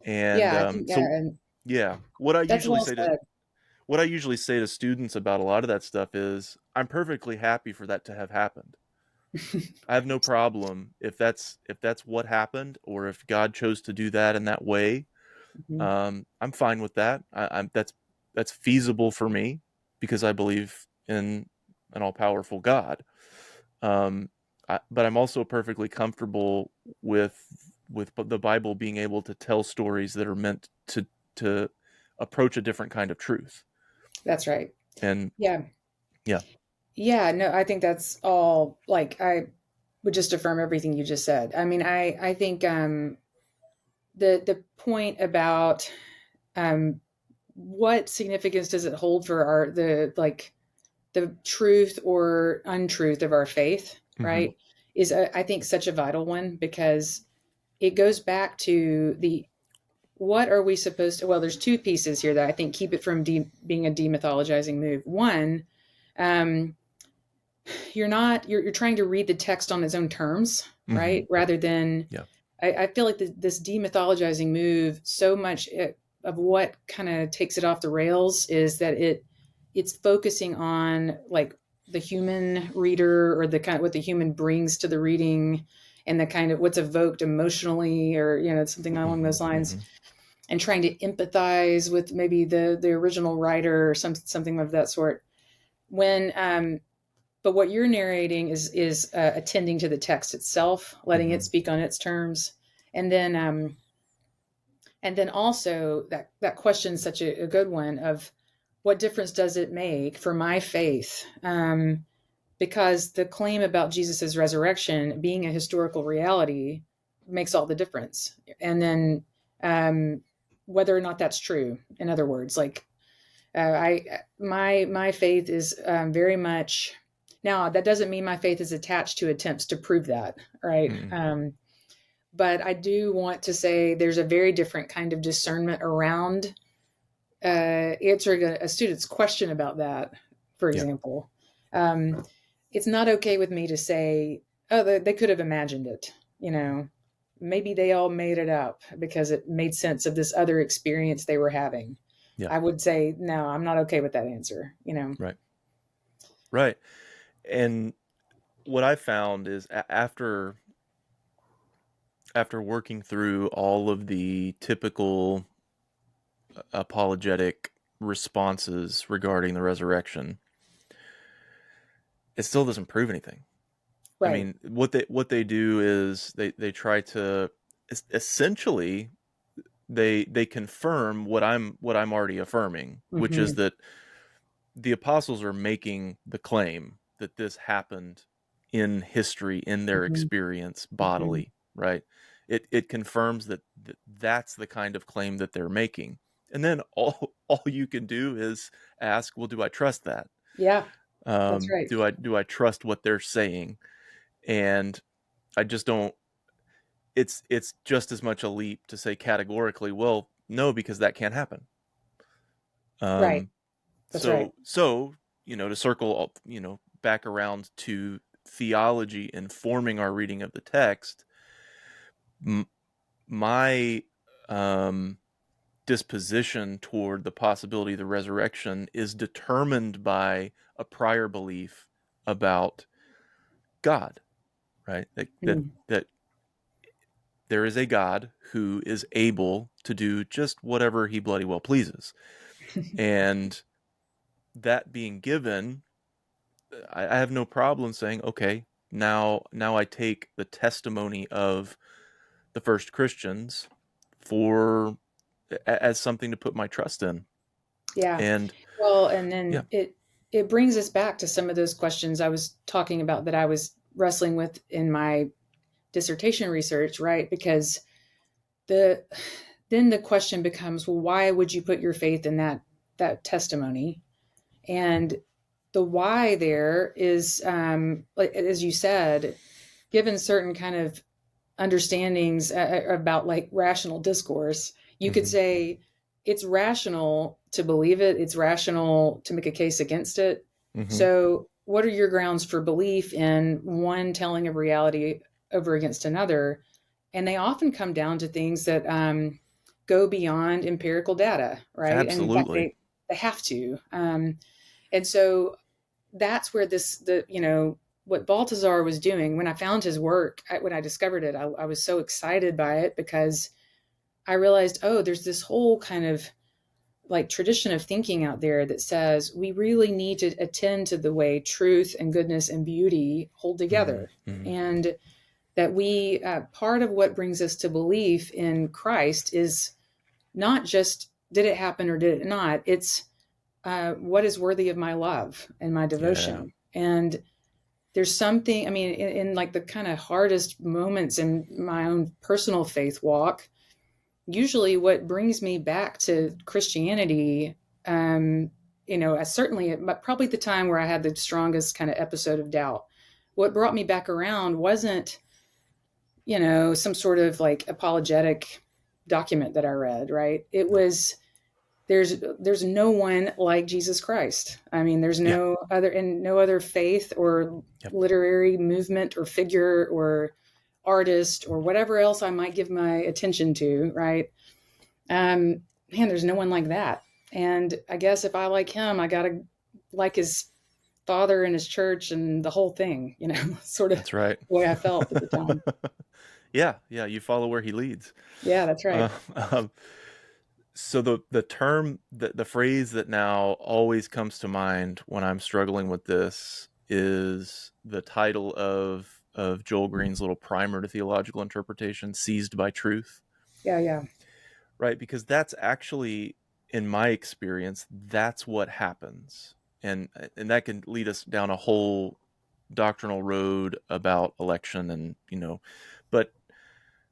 And Yeah. I think, yeah. so And yeah, what I that's usually well say to said. what I usually say to students about a lot of that stuff is I'm perfectly happy for that to have happened. I have no problem if that's what happened, or if God chose to do that in that way. Mhm. I'm fine with that. I'm that's feasible for me because I believe in an all powerful God. Um, but I'm also perfectly comfortable with the Bible being able to tell stories that are meant to approach a different kind of truth. That's right. And Yeah. yeah. Yeah, no, I think that's all, like, I would just affirm everything you just said. I mean, I think the point about what significance does it hold for our the truth or untruth of our faith, Hmm. right? Is I think such a vital one, because it goes back to the what are we supposed to, well, there's two pieces here that I think keep it from being a demythologizing move. One, um, you're trying to read the text on its own terms, Hmm. right? Rather than, Yeah. I feel like this demythologizing move, so much of what kind of takes it off the rails is that it's focusing on like the human reader, or the kind of what the human brings to the reading, and the kind of what's evoked emotionally, or something along Hmm. those lines, Hmm. and trying to empathize with maybe the original writer, or something of that sort. When But what you're narrating is attending to the text itself, letting it Hmm. speak on its terms, and then also that question is such a good one of what difference does it make for my faith? Because the claim about Jesus's resurrection being a historical reality makes all the difference. And then whether or not that's true, in other words, like my faith is very much, now that doesn't mean my faith is attached to attempts to prove that, right? Hmm. But I do want to say there's a very different kind of discernment around answering a student's question about that. For Yeah. example, um, it's not okay with me to say, oh, they could have imagined it, maybe they all made it up because it made sense of this other experience they were having. Yeah. I would say, no, I'm not okay with that answer. Right. Right. And what I found is after working through all of the typical apologetic responses regarding the resurrection, it still doesn't prove anything. I Right. mean, what they do is they try to essentially they confirm what I'm already affirming, which is Hmm. that the apostles are making the claim that this happened in history, in their Hmm. experience Hmm. bodily, right? It confirms that that's the kind of claim that they're making. And then all you can do is ask, well, do I trust that? Yeah, that's right. Do I trust what they're saying? And I just don't. It's just as much a leap to say categorically, well, no, because that can't happen. Right. Um, That's right. so to circle back around to theology informing our reading of the text, m- my um, disposition toward the possibility of the resurrection is determined by a prior belief about God, right? Mm. That there is a God who is able to do just whatever he bloody well pleases. And that being given, I have no problem saying, okay, now I take the testimony of the first Christians for as something to put my trust in. Yeah. And Well, and yeah. then it brings us back to some of those questions I was talking about that I was wrestling with in my dissertation research, right? Because the then the question becomes, well, why would you put your faith in that testimony? And the why there is, like as you said, given certain kind of understandings about like rational discourse, you could Hmm. say it's rational to believe it, it's rational to make a case against it. Hmm. So, what are your grounds for belief in one telling of reality over against another? And they often come down to things that go beyond empirical data, right? And in fact, Absolutely. They have to. And so that's where what Balthazar was doing. When I found his work, when I discovered it, I was so excited by it, because I realized, oh, there's this whole kind of like tradition of thinking out there that says we really need to attend to the way truth and goodness and beauty hold Mm-hmm. together. Mm-hmm. And that we, part of what brings us to belief in Christ is not just did it happen or did it not? It's what is worthy of my love and my Yeah. devotion. And there's something, I mean, in like the kind of hardest moments in my own personal faith walk, usually what brings me back to Christianity, certainly probably the time where I had the strongest kind of episode of doubt. What brought me back around wasn't, some sort of like apologetic document that I read, right? It was, there's no one like Jesus Christ. I mean, there's Yeah. no other faith or Yep. literary movement or figure or artist or whatever else I might give my attention to, right? Man, there's no one like that. And I guess if I like him, I gotta like his father and his church and the whole thing, sort of That's right. the way I felt at the time. Yeah. Yeah. You follow where he leads. Yeah, that's right. Uh, um, so the term, the phrase that now always comes to mind when I'm struggling with this is the title of Joel Green's little primer to theological interpretation, Seized by Truth. Yeah, yeah. Right? Because that's actually, in my experience, that's what happens. And that can lead us down a whole doctrinal road about election and,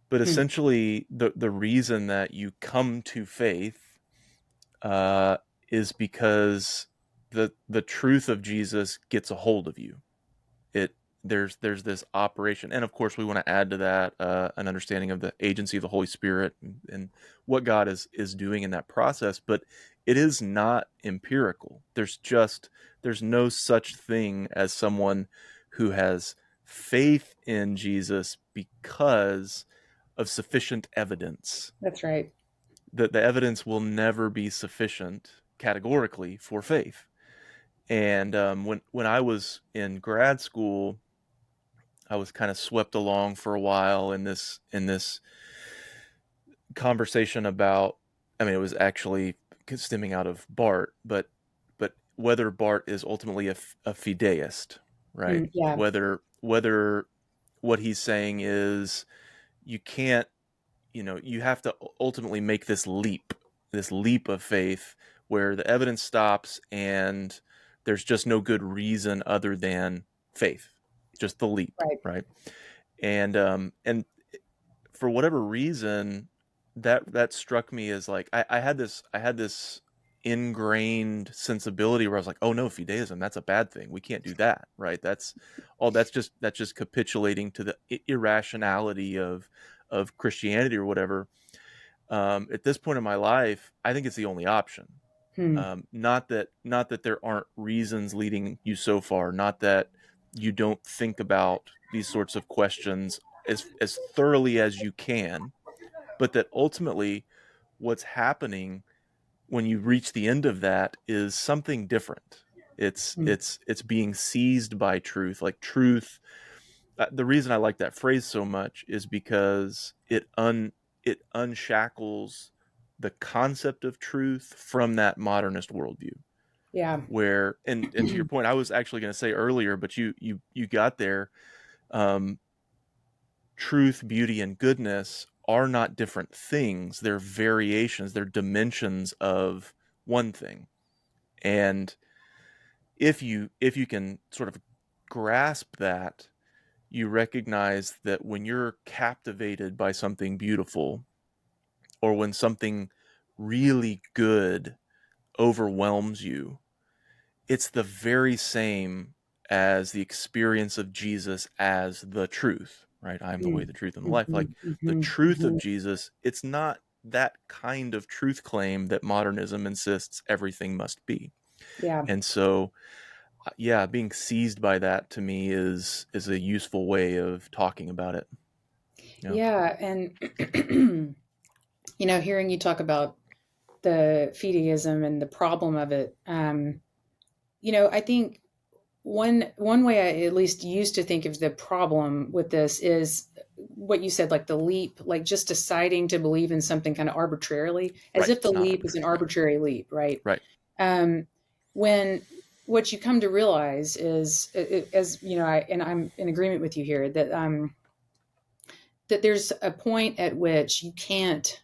but Hmm. essentially the reason that you come to faith uh, is because the truth of Jesus gets a hold of you. It there's this operation, and of course we want to add to that an understanding of the agency of the Holy Spirit and what God is doing in that process. But it is not empirical. There's no such thing as someone who has faith in Jesus because of sufficient evidence. That's right. The evidence will never be sufficient categorically for faith. And when I was in grad school, I was kind of swept along for a while in this conversation about. I mean, it was actually stemming out of Barth, but whether Barth is ultimately a fideist, right? Yeah, Whether what he's saying is you can't, you have to ultimately make this leap of faith where the evidence stops and there's just no good reason other than faith, just the leap, right. right? And for whatever reason, that struck me as like I had this ingrained sensibility where I was like, oh no, fideism, that's a bad thing. We can't do that, right? That's just capitulating to the irrationality of Christianity or whatever. At this point in my life, I think it's the only option. Hmm. Not that there aren't reasons leading you so far, not that you don't think about these sorts of questions as thoroughly as you can, but that ultimately what's happening when you reach the end of that is something different. It's Hmm. it's it's being seized by truth, like truth. The reason I like that phrase so much is because it unshackles the concept of truth from that modernist worldview. Yeah, Where and to your point, I was actually going to say earlier, but you got there. Um, Truth, beauty, and goodness are not different things. They're variations. They're dimensions of one thing. And if you can sort of grasp that, you recognize that when you're captivated by something beautiful, or when something really good overwhelms you, it's the very same as the experience of Jesus as the truth, right? I am the way, mm. the truth, and the life. Hmm. Like the Hmm. truth of Hmm. Jesus, it's not that kind of truth claim that modernism insists everything must be. Yeah, And so, yeah, being seized by that to me is a useful way of talking about it. Yeah. yeah. And hearing you talk about the fideism and the problem of it. I think one way I at least used to think of the problem with this is what you said, like the leap, like just deciding to believe in something kind of arbitrarily, as Right. if the It's not leap is an arbitrary. Yeah. arbitrary leap, right? Right. Um, when what you come to realize is, as you know, and I'm in agreement with you here that there's a point at which you can't.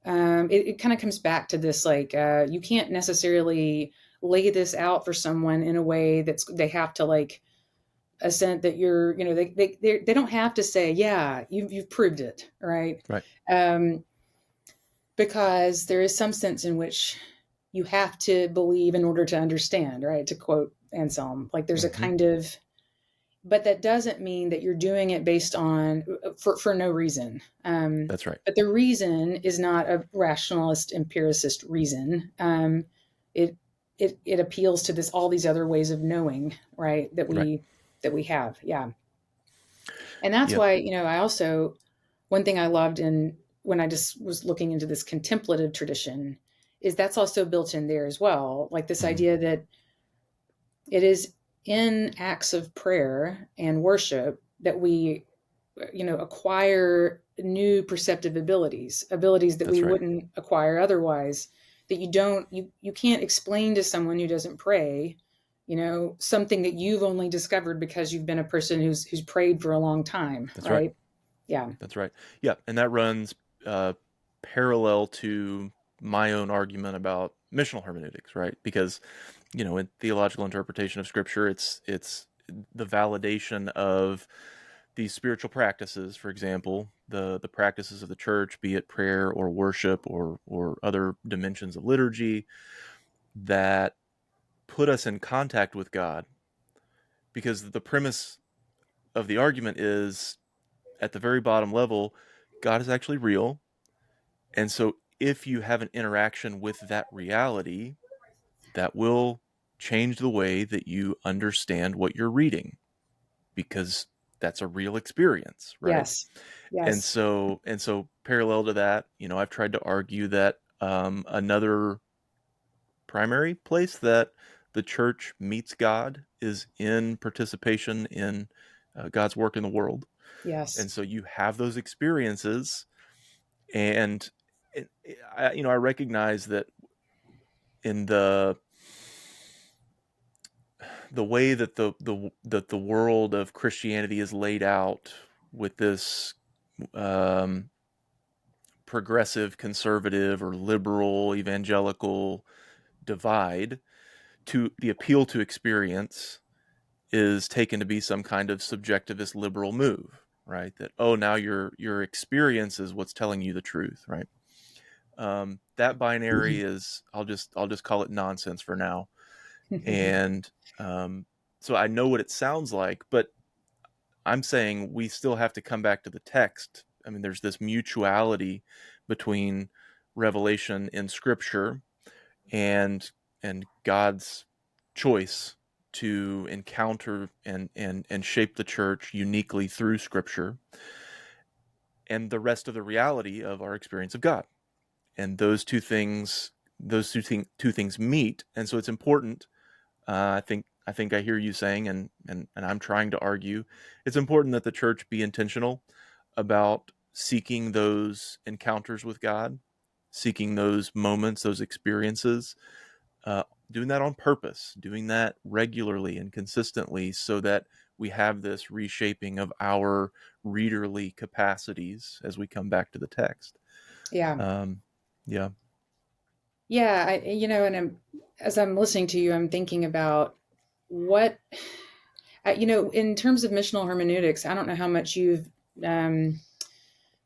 It kind of comes back to this, like you can't necessarily lay this out for someone in a way that's they have to like assent that you're, they don't have to say, yeah, you've proved it, right? Right. Um, because there is some sense in which you have to believe in order to understand, right? To quote Anselm, like there's a Mm-hmm. kind of, but that doesn't mean that you're doing it based on for no reason. That's right. But the reason is not a rationalist empiricist reason. It it appeals to this all these other ways of knowing, right? Right. That we have, yeah. And that's Yep. why I also one thing I loved in when I just was looking into this contemplative tradition is that's also built in there as well, like this Mm-hmm. idea that it is in acts of prayer and worship that we acquire new perceptive abilities that we That's right. wouldn't acquire otherwise, that you can't explain to someone who doesn't pray, something that you've only discovered because you've been a person who's prayed for a long time, That's right. right? Yeah. That's right. Yeah, and that runs uh, parallel to my own argument about missional hermeneutics, right? Because in theological interpretation of Scripture, it's the validation of these spiritual practices. For example, the practices of the church, be it prayer or worship or other dimensions of liturgy, that put us in contact with God. Because the premise of the argument is, at the very bottom level, God is actually real. And so if you have an interaction with that reality, that will change the way that you understand what you're reading, because that's a real experience, right? Yes. And Yes. so parallel to that, I've tried to argue that another primary place that the church meets God is in participation in God's work in the world. And Yes. so you have those experiences, and I recognize that in the way that the world of Christianity is laid out, with this um, progressive, conservative, or liberal, evangelical divide, to the appeal to experience is taken to be some kind of subjectivist liberal move, right? That, oh, now your experience is what's telling you the truth, right? That binary is, I'll just call it nonsense for now. And so I know what it sounds like, but I'm saying we still have to come back to the text. I mean, there's this mutuality between revelation in Scripture and God's choice to encounter and shape the church uniquely through Scripture, and the rest of the reality of our experience of God. And those two things meet. And so it's important. I think I hear you saying, and I'm trying to argue, it's important that the church be intentional about seeking those encounters with God, seeking those moments, those experiences, uh, doing that on purpose, doing that regularly and consistently, so that we have this reshaping of our readerly capacities as we come back to the text. Yeah. Um, yeah. Yeah. And as I'm listening to you, I'm thinking about what, in terms of missional hermeneutics, I don't know how much you've um,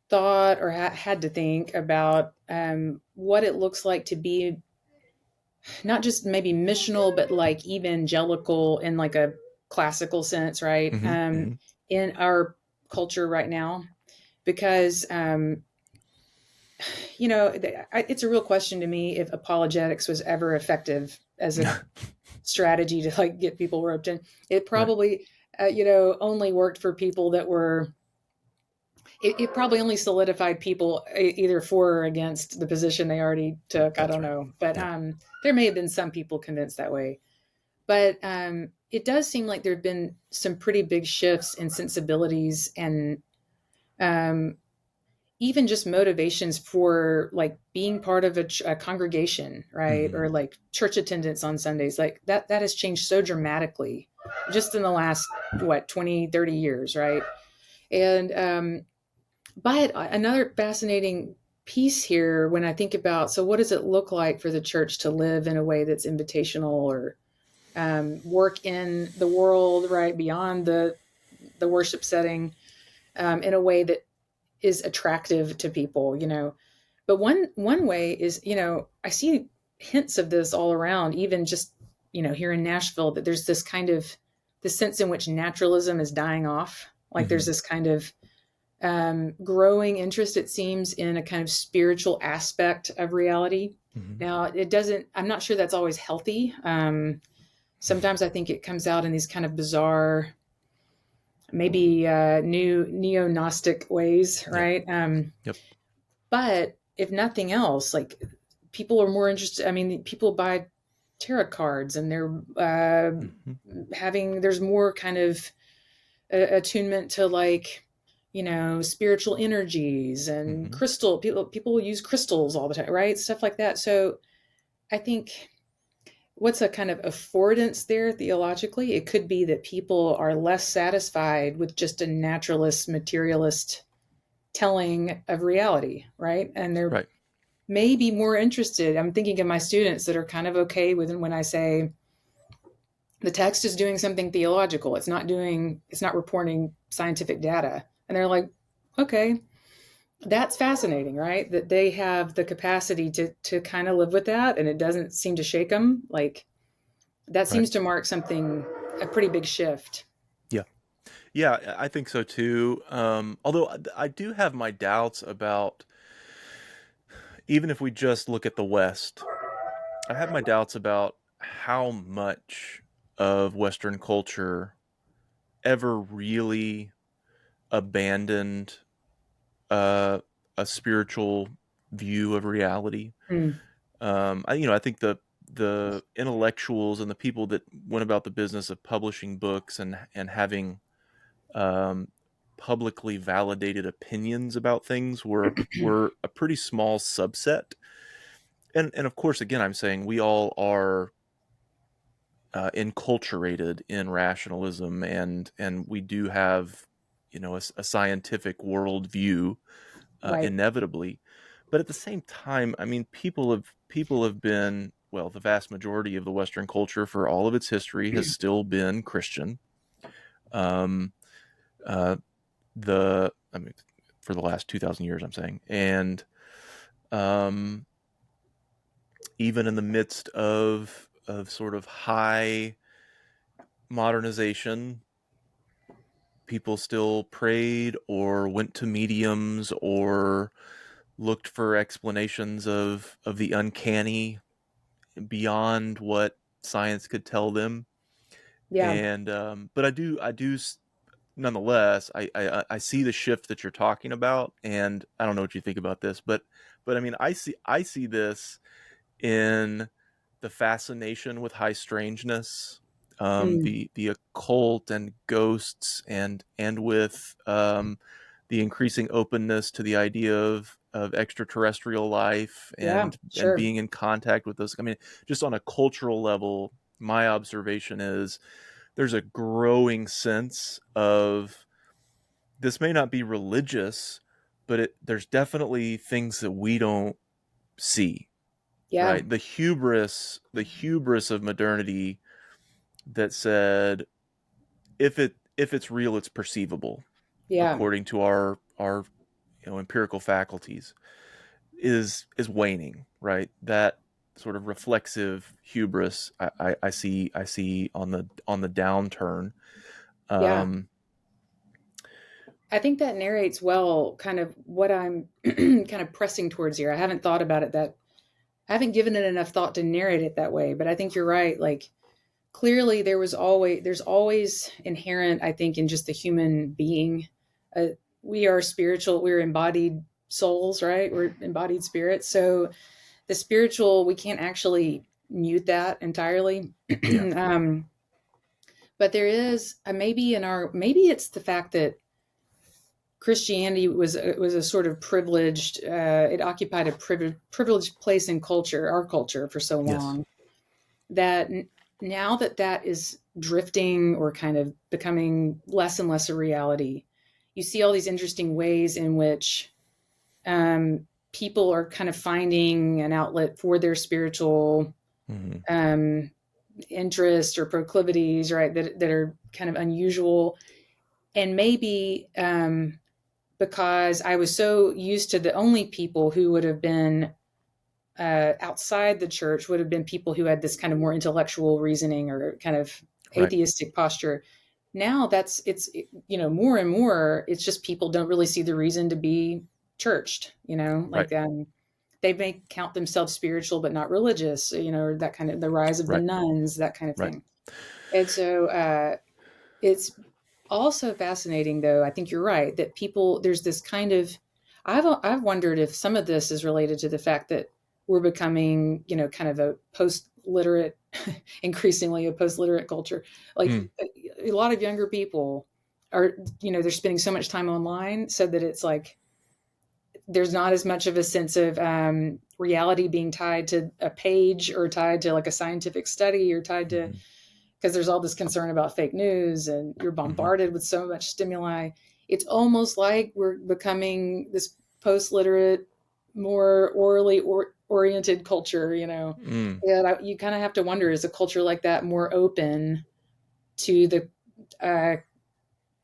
thought or had to think about what it looks like to be not just maybe missional, but like evangelical in like a classical sense, right? Hmm. Hmm. In our culture right now, because it's a real question to me if apologetics was ever effective as a strategy to like get people roped in. It Right. probably only worked for people that were it probably only solidified people either for or against the position they already took. I That's don't right. know, but Yeah. there may have been some people convinced that way. But it does seem like there have been some pretty big shifts in sensibilities and um, even just motivations for like being part of a congregation, right? Hmm. Or like church attendance on Sundays. Like that has changed so dramatically just in the last, what, 20, 30 years, right? And but another fascinating piece here when I think about, so what does it look like for the church to live in a way that's invitational or work in the world, right, beyond the worship setting, in a way that is attractive to people, you know. But one way is, you know, I see hints of this all around, even just, you know, here in Nashville, that there's this kind of the sense in which naturalism is dying off. Like there's Hmm. this kind of growing interest, it seems, in a kind of spiritual aspect of reality. Hmm. Now, it doesn't, I'm not sure that's always healthy. Sometimes I think it comes out in these kind of bizarre, maybe new neo Gnostic ways, Yeah. right? Yep. But if nothing else, like people are more interested. I mean, people buy tarot cards and they're Hmm. there's more kind of attunement to like, you know, spiritual energies and Hmm. people use crystals all the time, right? Stuff like that. So I think what's a kind of affordance there theologically, it could be that people are less satisfied with just a naturalist materialist telling of reality, right? And they're Right. maybe more interested. I'm thinking of my students that are kind of okay with when I say the text is doing something theological. It's not reporting scientific data. And they're like, okay, that's fascinating, right? That they have the capacity to kind of live with that and it doesn't seem to shake them. Like that Right. seems to mark something, a pretty big shift. Yeah. Yeah, I think so too. Although I do have my doubts about, even if we just look at the West, I have my doubts about how much of Western culture ever really abandoned uh, a spiritual view of reality. Mm, I think the intellectuals and the people that went about the business of publishing books and having um, publicly validated opinions about things were a pretty small subset. And of course, again, I'm saying we all are enculturated in rationalism, and we do have, a scientific worldview, right. inevitably. But at the same time, I mean, people have been, well, the vast majority of the Western culture for all of its history has still been Christian. Um, uh, I mean, for the last 2,000 years, I'm saying, and um, even in the midst of sort of high modernization, people still prayed or went to mediums or looked for explanations of the uncanny beyond what science could tell them. Yeah. And but I do nonetheless, I see the shift that you're talking about, and I don't know what you think about this, but I mean, I see this in the fascination with high strangeness, Mm, the occult and ghosts, and with the increasing openness to the idea of extraterrestrial life yeah, and sure. being in contact with those. I mean, just on a cultural level, my observation is there's a growing sense of this may not be religious, but there's definitely things that we don't see, Yeah. right? The hubris of modernity that said if it's real, it's perceivable Yeah. according to our empirical faculties is waning, right? That sort of reflexive hubris I see on the downturn. Yeah. Um, I think that narrates well kind of what I'm kind of pressing towards here. I haven't thought about it that I haven't given it enough thought to narrate it that way, but I think you're right. Like clearly there's always inherent, I think, in just the human being, a, we are spiritual, we're embodied souls, right? We're embodied spirits. So the spiritual, we can't actually mute that entirely. Yeah. But there is maybe it's the fact that Christianity was a sort of privileged. It occupied a privileged place in culture, our culture, for so Yes. long that now that is drifting or kind of becoming less and less a reality. You see all these interesting ways in which people are kind of finding an outlet for their spiritual Hmm. um, interest or proclivities, right? That are kind of unusual, and maybe because I was so used to the only people who would have been outside the church would have been people who had this kind of more intellectual reasoning or kind of Right. atheistic posture. Now it's more and more it's just people don't really see the reason to be churched, Right. they may count themselves spiritual but not religious, or that kind of the rise of the Right. nuns, that kind of Right. thing. And so it's also fascinating, though. I think you're right that people there's this kind of I've wondered if some of this is related to the fact that we're becoming, kind of a post literate, increasingly a post literate culture. Like Mm. a lot of younger people are, they're spending so much time online, so that it's like there's not as much of a sense of reality being tied to a page or tied to like a scientific study or tied to Hmm. because there's all this concern about fake news and you're Hmm. bombarded with so much stimuli. It's almost like we're becoming this post-literate, more orally oriented culture, Mm. And you kind of have to wonder, is a culture like that more open to the uh,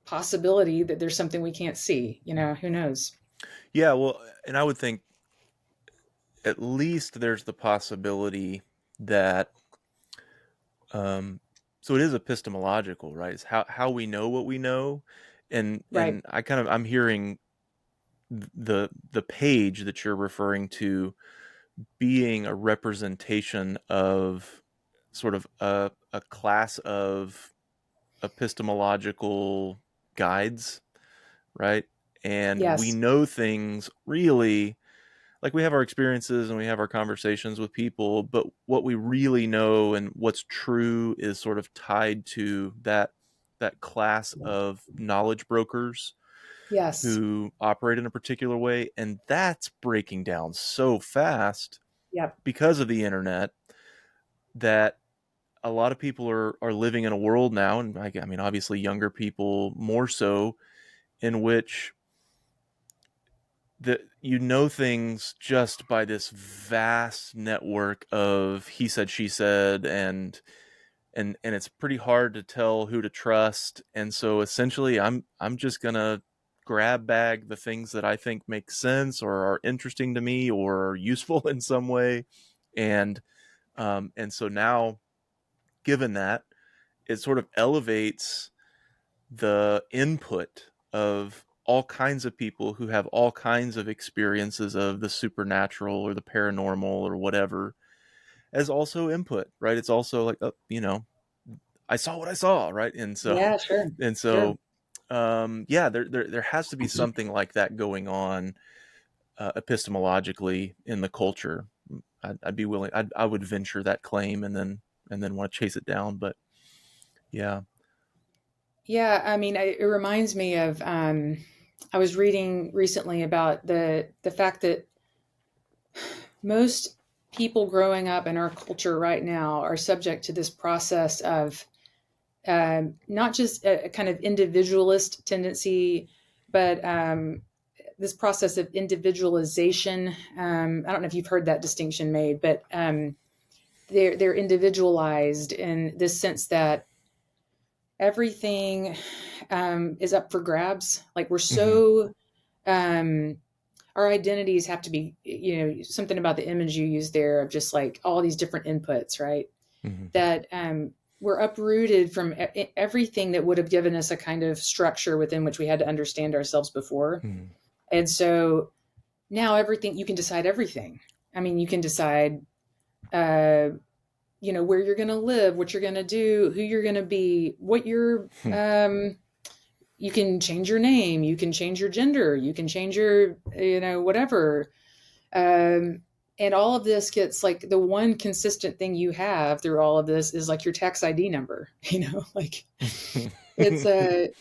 possibility that there's something we can't see? Who knows? Yeah. Well, and I would think at least there's the possibility that um, so it is epistemological, right? It's how we know what we know, Right. and I'm hearing the page that you're referring to being a representation of sort of a class of epistemological guides, right? And we Yes. know things really, like we have our experiences and we have our conversations with people, but what we really know and what's true is sort of tied to that class of knowledge brokers Yes. who operate in a particular way, and that's breaking down so fast Yep. because of the internet that a lot of people are living in a world now, and I mean obviously younger people more so, in which that you know things just by this vast network of he said she said, and it's pretty hard to tell who to trust. And so essentially I'm just gonna grab bag the things that I think make sense or are interesting to me or are useful in some way. And so now, given that, it sort of elevates the input of all kinds of people who have all kinds of experiences of the supernatural or the paranormal or whatever as also input, right? It's also like, I saw what I saw, right? And so, Yeah. Sure. and Sure. so, yeah, there has to be something like that going on epistemologically in the culture. I'd be willing. I would venture that claim, and then want to chase it down. But yeah. Yeah, I mean, it reminds me of I was reading recently about the fact that most people growing up in our culture right now are subject to this process of not just a kind of individualist tendency, but this process of individualization. I don't know if you've heard that distinction made, but they're individualized in this sense that everything is up for grabs. Like we're Hmm. so um, our identities have to be, something about the image you use there of just like all these different inputs, right? Hmm. That we're uprooted from everything that would have given us a kind of structure within which we had to understand ourselves before. Hmm. And so now everything you can decide everything. I mean, you can decide uh, where you're going to live, what you're going to do, who you're going to be, what your you can change your name, you can change your gender, you can change your, whatever. And all of this gets like the one consistent thing you have through all of this is like your tax ID number, like it's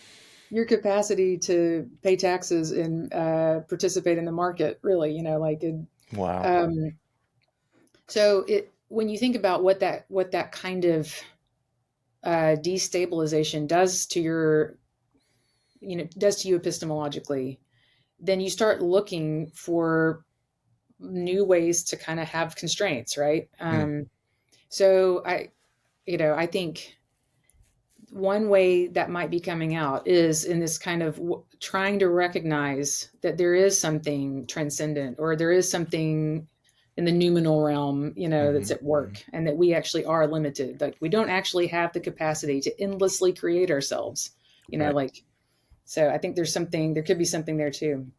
your capacity to pay taxes and participate in the market, really, like it, Wow. um, so when you think about what that kind of destabilization does to does to you epistemologically, then you start looking for new ways to kind of have constraints, right? Mm, So I think one way that might be coming out is in this kind of trying to recognize that there is something transcendent, or there is something in the noumenal realm, that's mhm, at mhm. work, and that we actually are limited. Like we don't actually have the capacity to endlessly create ourselves, Right. like, so I think there could be something there too.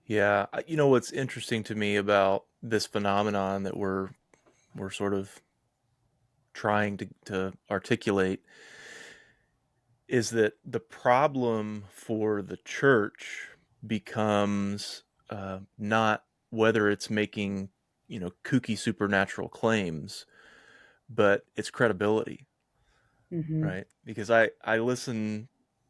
Yeah. You know what's interesting to me about this phenomenon that we're sort of trying to articulate is that the problem for the church becomes not whether it's making, kooky supernatural claims, but its credibility, Hmm. right? Because I listen,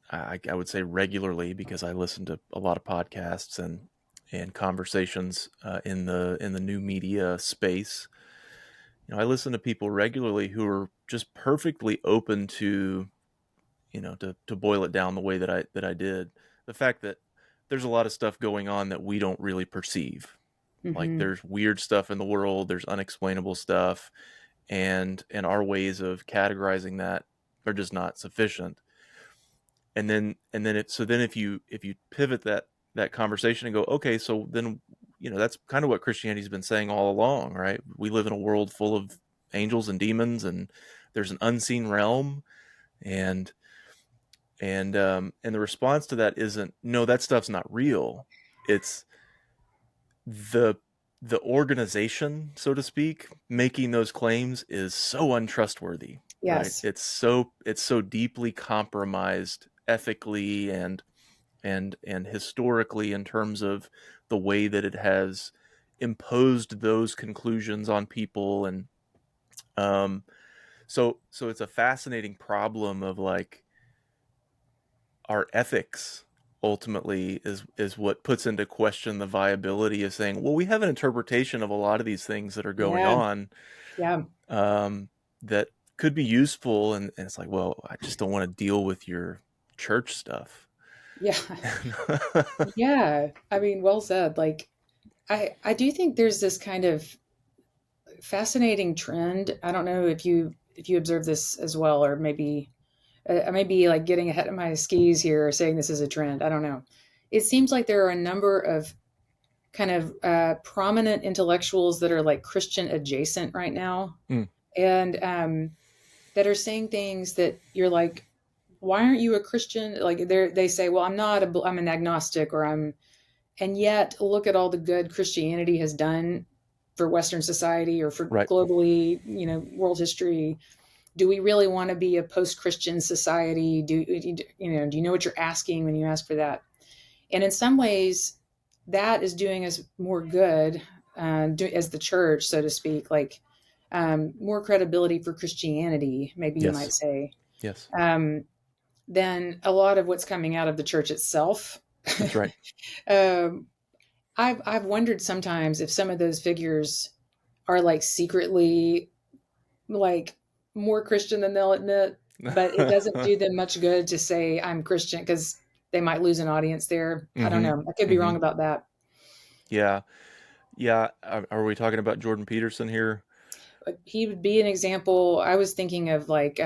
I would say regularly, because I listen to a lot of podcasts and conversations in the new media space. I listen to people regularly who are just perfectly open to, to boil it down the way that I did, the fact that there's a lot of stuff going on that we don't really perceive. Like Hmm. there's weird stuff in the world, there's unexplainable stuff, and our ways of categorizing that are just not sufficient. And then if you pivot that conversation and go, okay, so then, that's kind of what Christianity's been saying all along, right? We live in a world full of angels and demons, and there's an unseen realm, and and the response to that isn't, no, that stuff's not real. It's the the organization, so to speak, making those claims is so untrustworthy, right? Yes. It's so deeply compromised ethically and historically, in terms of the way that it has imposed those conclusions on people. And um so it's a fascinating problem of, like, our ethics ultimately is what puts into question the viability of saying, well, we have an interpretation of a lot of these things that are going Yeah. on, Yeah. um, that could be useful. And it's like, well, I just don't want to deal with your church stuff. Yeah. Yeah. I mean, well said. Like, I do think there's this kind of fascinating trend. I don't know if you observe this as well, or maybe I may be like getting ahead of my skis here, saying this is a trend. I don't know. It seems like there are a number of kind of prominent intellectuals that are like Christian adjacent right now, Mm, and that are saying things that you're like, why aren't you a Christian? Like they say, well, I'm an agnostic, or and yet look at all the good Christianity has done for Western society, or for right. globally, world history. Do we really want to be a post-Christian society? Do you know what you're asking when you ask for that? And in some ways, that is doing us more good, as the church, so to speak, like more credibility for Christianity, maybe you might Yes. say, Yes. um, than a lot of what's coming out of the church itself. That's right. um, I've wondered sometimes if some of those figures are like secretly like more Christian than they'll admit, but it doesn't do them much good to say I'm Christian, because they might lose an audience there. I don't Hmm. know. I could be Hmm. wrong about that. Yeah. Yeah. Are we talking about Jordan Peterson here? But he would be an example. I was thinking of like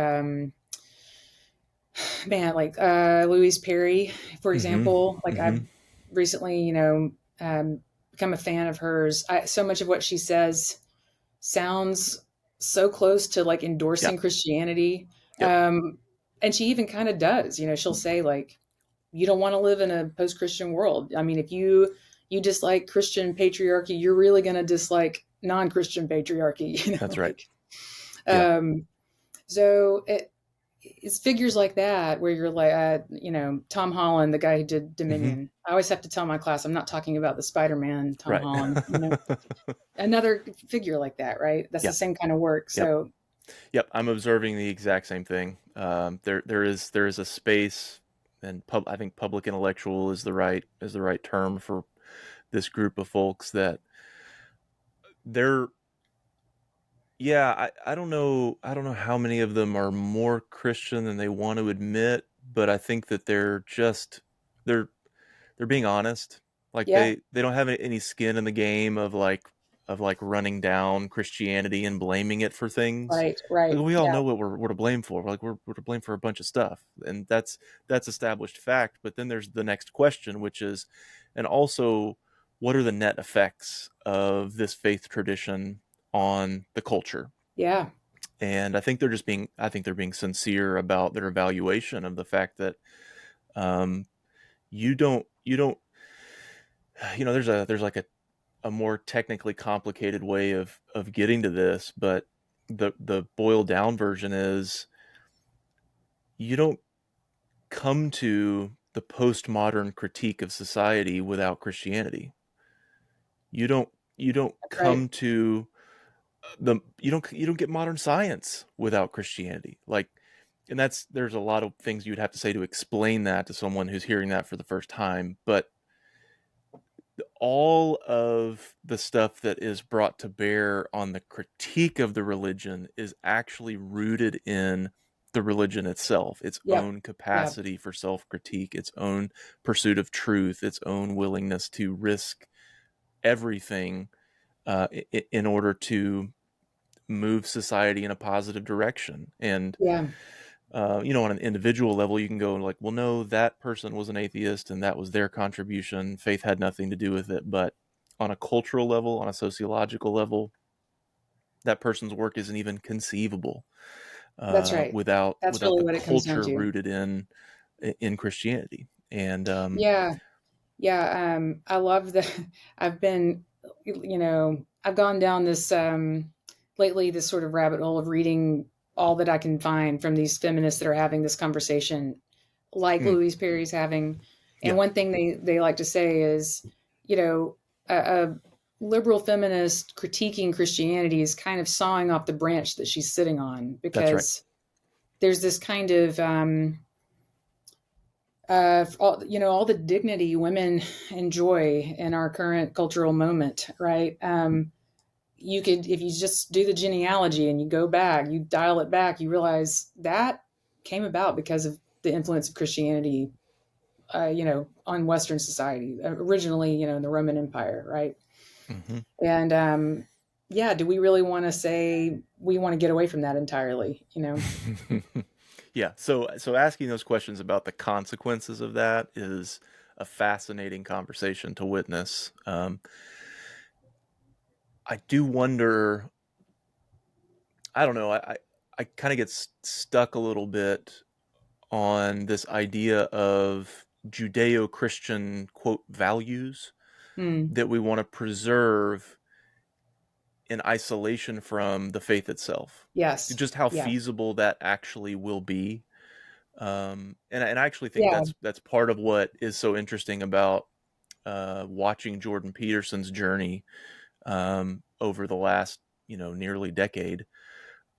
man, like Louise Perry, for Hmm. example. Like Hmm. I've recently, become a fan of hers. So much of what she says sounds so close to like Yeah. endorsing Christianity. Yep. And she even kind of does, she'll say like, you don't want to live in a post-Christian world. I mean, if you dislike Christian patriarchy, you're really going to dislike non-Christian patriarchy, That's right. like, Yeah. um, so it, it's figures like that where you're like, Tom Holland, the guy who did Hmm. Dominion. I always have to tell my class I'm not talking about the Spider-Man Tom Right. Holland. Another figure like that, right? That's the Yep. same kind of work. Yep. So Yep. I'm observing the exact same thing. There is a space, and I think public intellectual is the right term for this group of folks that they're yeah, I don't know how many of them are more Christian than they want to admit, but I think that they're they're being honest. Like yeah, they don't have any skin in the game of like running down Christianity and blaming it for things. right, right, Like we all yeah, know what we're to blame for. We're to blame for a bunch of stuff, and that's established fact. But then there's the next question, which is, and also, what are the net effects of this faith tradition on the culture? yeah, And I think they're being sincere about their evaluation of the fact that um, you don't there's like a more technically complicated way of getting to this, but the boiled down version is you don't come to the postmodern critique of society without Christianity. You don't that's right. come to you don't get modern science without Christianity. Like, and there's a lot of things you'd have to say to explain that to someone who's hearing that for the first time, but all of the stuff that is brought to bear on the critique of the religion is actually rooted in the religion itself, its Yep, own yeah, capacity for self critique, its own pursuit of truth, its own willingness to risk everything in order to move society in a positive direction. And yeah, on an individual level, you can go like, well, no, that person was an atheist and that was their contribution. Faith had nothing to do with it. But on a cultural level, on a sociological level, that person's work isn't even conceivable that's right. That's without really the what it comes down culture to. rooted in Christianity. And Yeah, yeah. I love that. I've been, I've gone down this lately, this sort of rabbit hole of reading all that I can find from these feminists that are having this conversation, like hmm, Louise Perry's having. And yeah, one thing they like to say is, you know, a liberal feminist critiquing Christianity is kind of sawing off the branch that she's sitting on, that's right. because there's this kind of all the dignity women enjoy in our current cultural moment, right? You could, if you just do the genealogy and you go back, you dial it back, you realize that came about because of the influence of Christianity, on Western society, originally, in the Roman Empire, right? Hmm. And yeah, do we really want to say we want to get away from that entirely? Yeah, so asking those questions about the consequences of that is a fascinating conversation to witness. I do wonder. I don't know. I kind of get stuck a little bit on this idea of Judeo-Christian quote values Hmm. that we want to preserve in isolation from the faith itself. Yes. Just how Yeah. feasible that actually will be. And I actually think Yeah. that's part of what is so interesting about watching Jordan Peterson's journey over the last nearly decade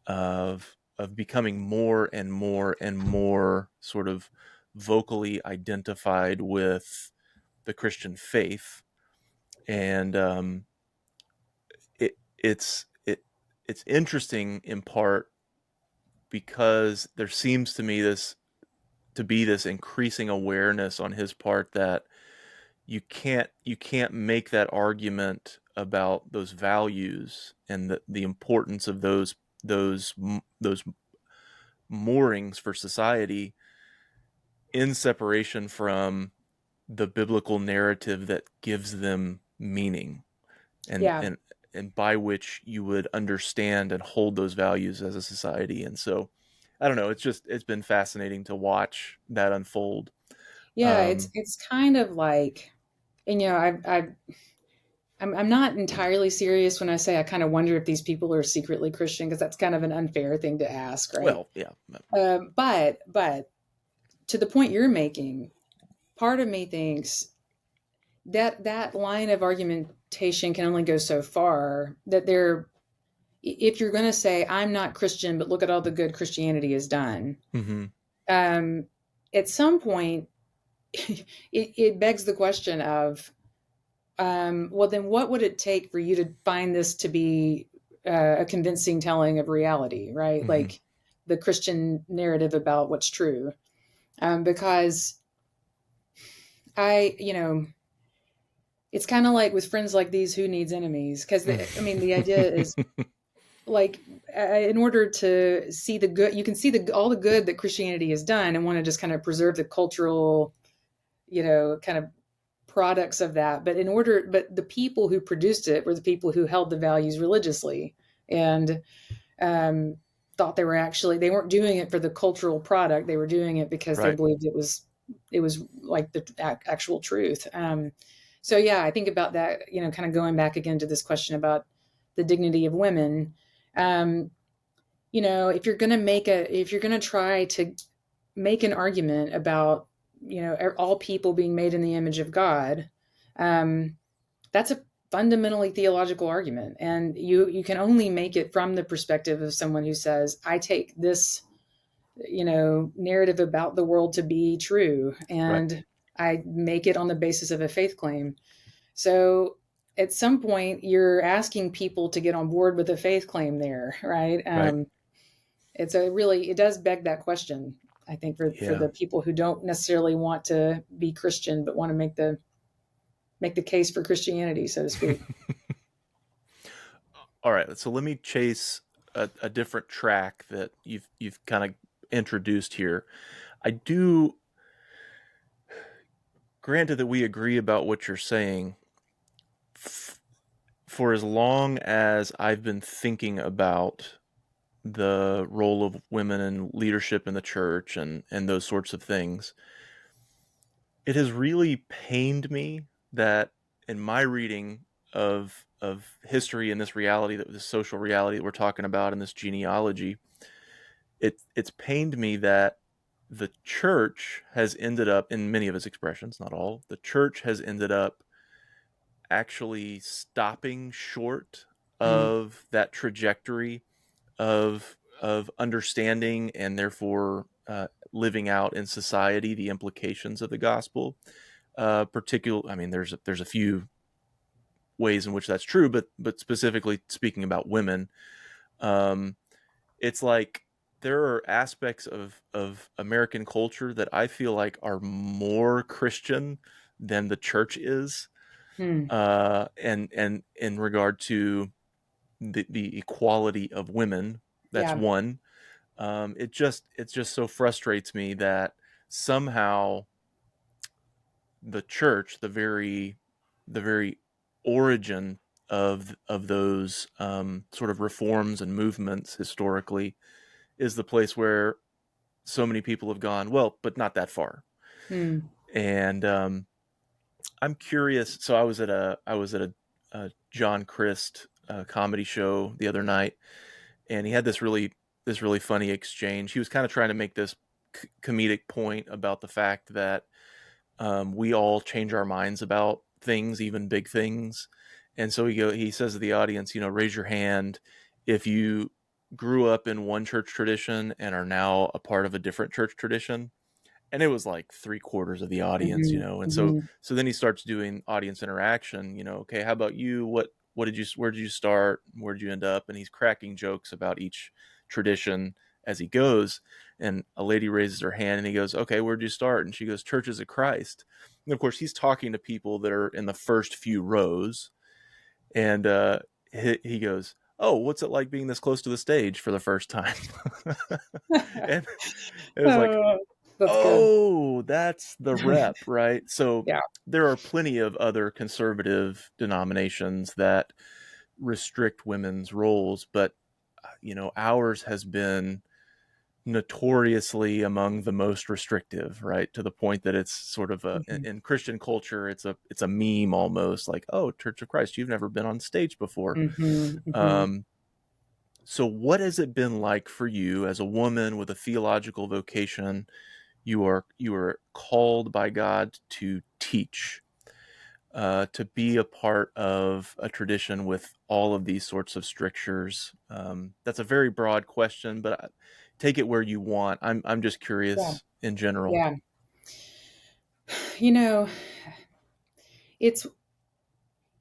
of becoming more and more and more sort of vocally identified with the Christian faith, and it's interesting in part because there seems to me to be this increasing awareness on his part that you can't make that argument about those values and the importance of those moorings for society in separation from the biblical narrative that gives them meaning and Yeah. and and by which you would understand and hold those values as a society. And so I don't know, it's been fascinating to watch that unfold. Yeah, it's um it's kind of like, and I'm not entirely serious when I say I kind of wonder if these people are secretly Christian, because that's kind of an unfair thing to ask, right? Well, yeah. But to the point you're making, part of me thinks that that line of argumentation can only go so far. That there, if you're going to say I'm not Christian, but look at all the good Christianity has done, Mm-hmm. um, at some point, it begs the question of, well, then what would it take for you to find this to be a convincing telling of reality, right? Mm-hmm. Like the Christian narrative about what's true. Because you know, it's kind of like with friends like these, who needs enemies? Because I mean, the idea is like, in order to see the good, you can see all the good that Christianity has done, and want to just kind of preserve the cultural, kind of products of that. But the people who produced it were the people who held the values religiously, and um, thought they weren't doing it for the cultural product. They were doing it because they Right. believed it was like the actual truth. So yeah, I think about that, kind of going back again to this question about the dignity of women. Um, if you're going to try to make an argument about, all people being made in the image of God, um, that's a fundamentally theological argument, and you can only make it from the perspective of someone who says, I take this, narrative about the world to be true, Right. and I make it on the basis of a faith claim. So at some point you're asking people to get on board with a faith claim there, right? Right. It does beg that question, I think, for Yeah. the people who don't necessarily want to be Christian but want to make the case for Christianity, so to speak. All right. So let me chase a different track that you've kind of introduced here. I do, granted that we agree about what you're saying, for as long as I've been thinking about the role of women in leadership in the church and those sorts of things, it has really pained me that in my reading of history and this reality, that this social reality that we're talking about in this genealogy, it's pained me that the church has ended up, in many of its expressions, not all, the church has ended up actually stopping short Mm, of that trajectory of understanding and therefore living out in society the implications of the gospel. I mean, there's a few ways in which that's true, but specifically speaking about women, um, it's like there are aspects of American culture that I feel like are more Christian than the church is, mm, and in regard to the equality of women. That's yeah. one. It just so frustrates me that somehow the church, the very origin of those sort of reforms and movements historically, is the place where so many people have gone, well, but not that far. Mm, And I'm curious. So I was at a John Christ comedy show the other night, and he had this really funny exchange. He was kind of trying to make this comedic point about the fact that we all change our minds about things, even big things. And so he says to the audience, raise your hand if you grew up in one church tradition and are now a part of a different church tradition. And it was like three-quarters of the audience, mhm, and so mhm, so then he starts doing audience interaction. Okay, how about you? Where did you start? Where did you end up? And he's cracking jokes about each tradition as he goes. And a lady raises her hand and he goes, okay, where'd you start? And she goes, Churches of Christ. And of course, he's talking to people that are in the first few rows. And he goes, oh, what's it like being this close to the stage for the first time? And it was like, Oh, that's good. oh, that's the rep, right? So Yeah. there are plenty of other conservative denominations that restrict women's roles, but ours has been notoriously among the most restrictive, right? To the point that it's sort of Mhm. in Christian culture, it's a meme almost, like, oh, Church of Christ, you've never been on stage before. Mhm. Mhm. Um, so what has it been like for you as a woman with a theological vocation? You are called by God to teach, to be a part of a tradition with all of these sorts of strictures. That's a very broad question, but take it where you want. I'm just Yeah. curious in general. Yeah. You know, it's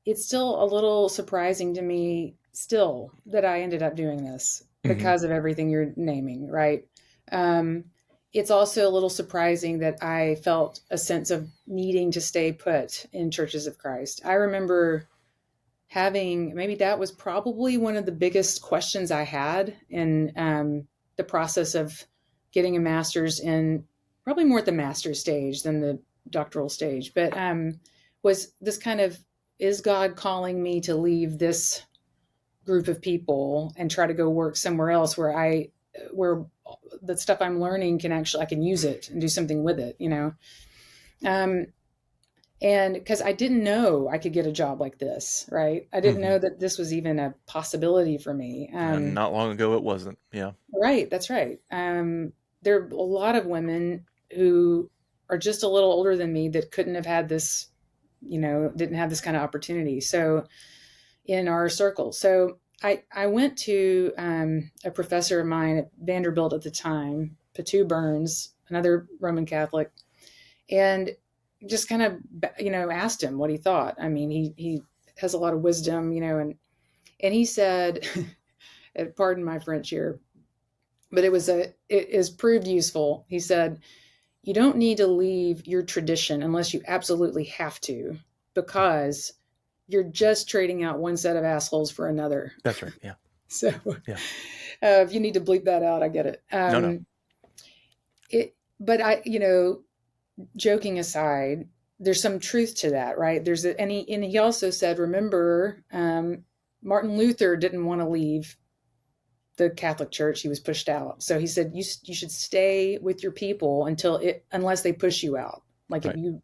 it's still a little surprising to me still that I ended up doing this Hmm. because of everything you're naming, right? Um, it's also a little surprising that I felt a sense of needing to stay put in Churches of Christ. I remember having, maybe that was probably one of the biggest questions I had in the process of getting a master's in, probably more at the master's stage than the doctoral stage, but was this kind of, is God calling me to leave this group of people and try to go work somewhere else where the stuff I'm learning can actually, I can use it and do something with it, you know? Um, and because I didn't know I could get a job like this, right? I didn't Hmm. know that this was even a possibility for me. And not long ago, it wasn't. Yeah. Right, that's right. There are a lot of women who are just a little older than me that couldn't have had this, didn't have this kind of opportunity. So in our circle, so I went to a professor of mine at Vanderbilt at the time, Patu Burns, another Roman Catholic, and just kind of asked him what he thought. I mean, he has a lot of wisdom, and he said, pardon my French here, but it is proved useful. He said, you don't need to leave your tradition unless you absolutely have to, because you're just trading out one set of assholes for another. That's right. Yeah. So Yeah. if you need to bleep that out, I get it. No, no. But joking aside, there's some truth to that, right? And he also said, remember, Martin Luther didn't want to leave the Catholic Church; he was pushed out. So he said, you should stay with your people unless they push you out. Like if Right.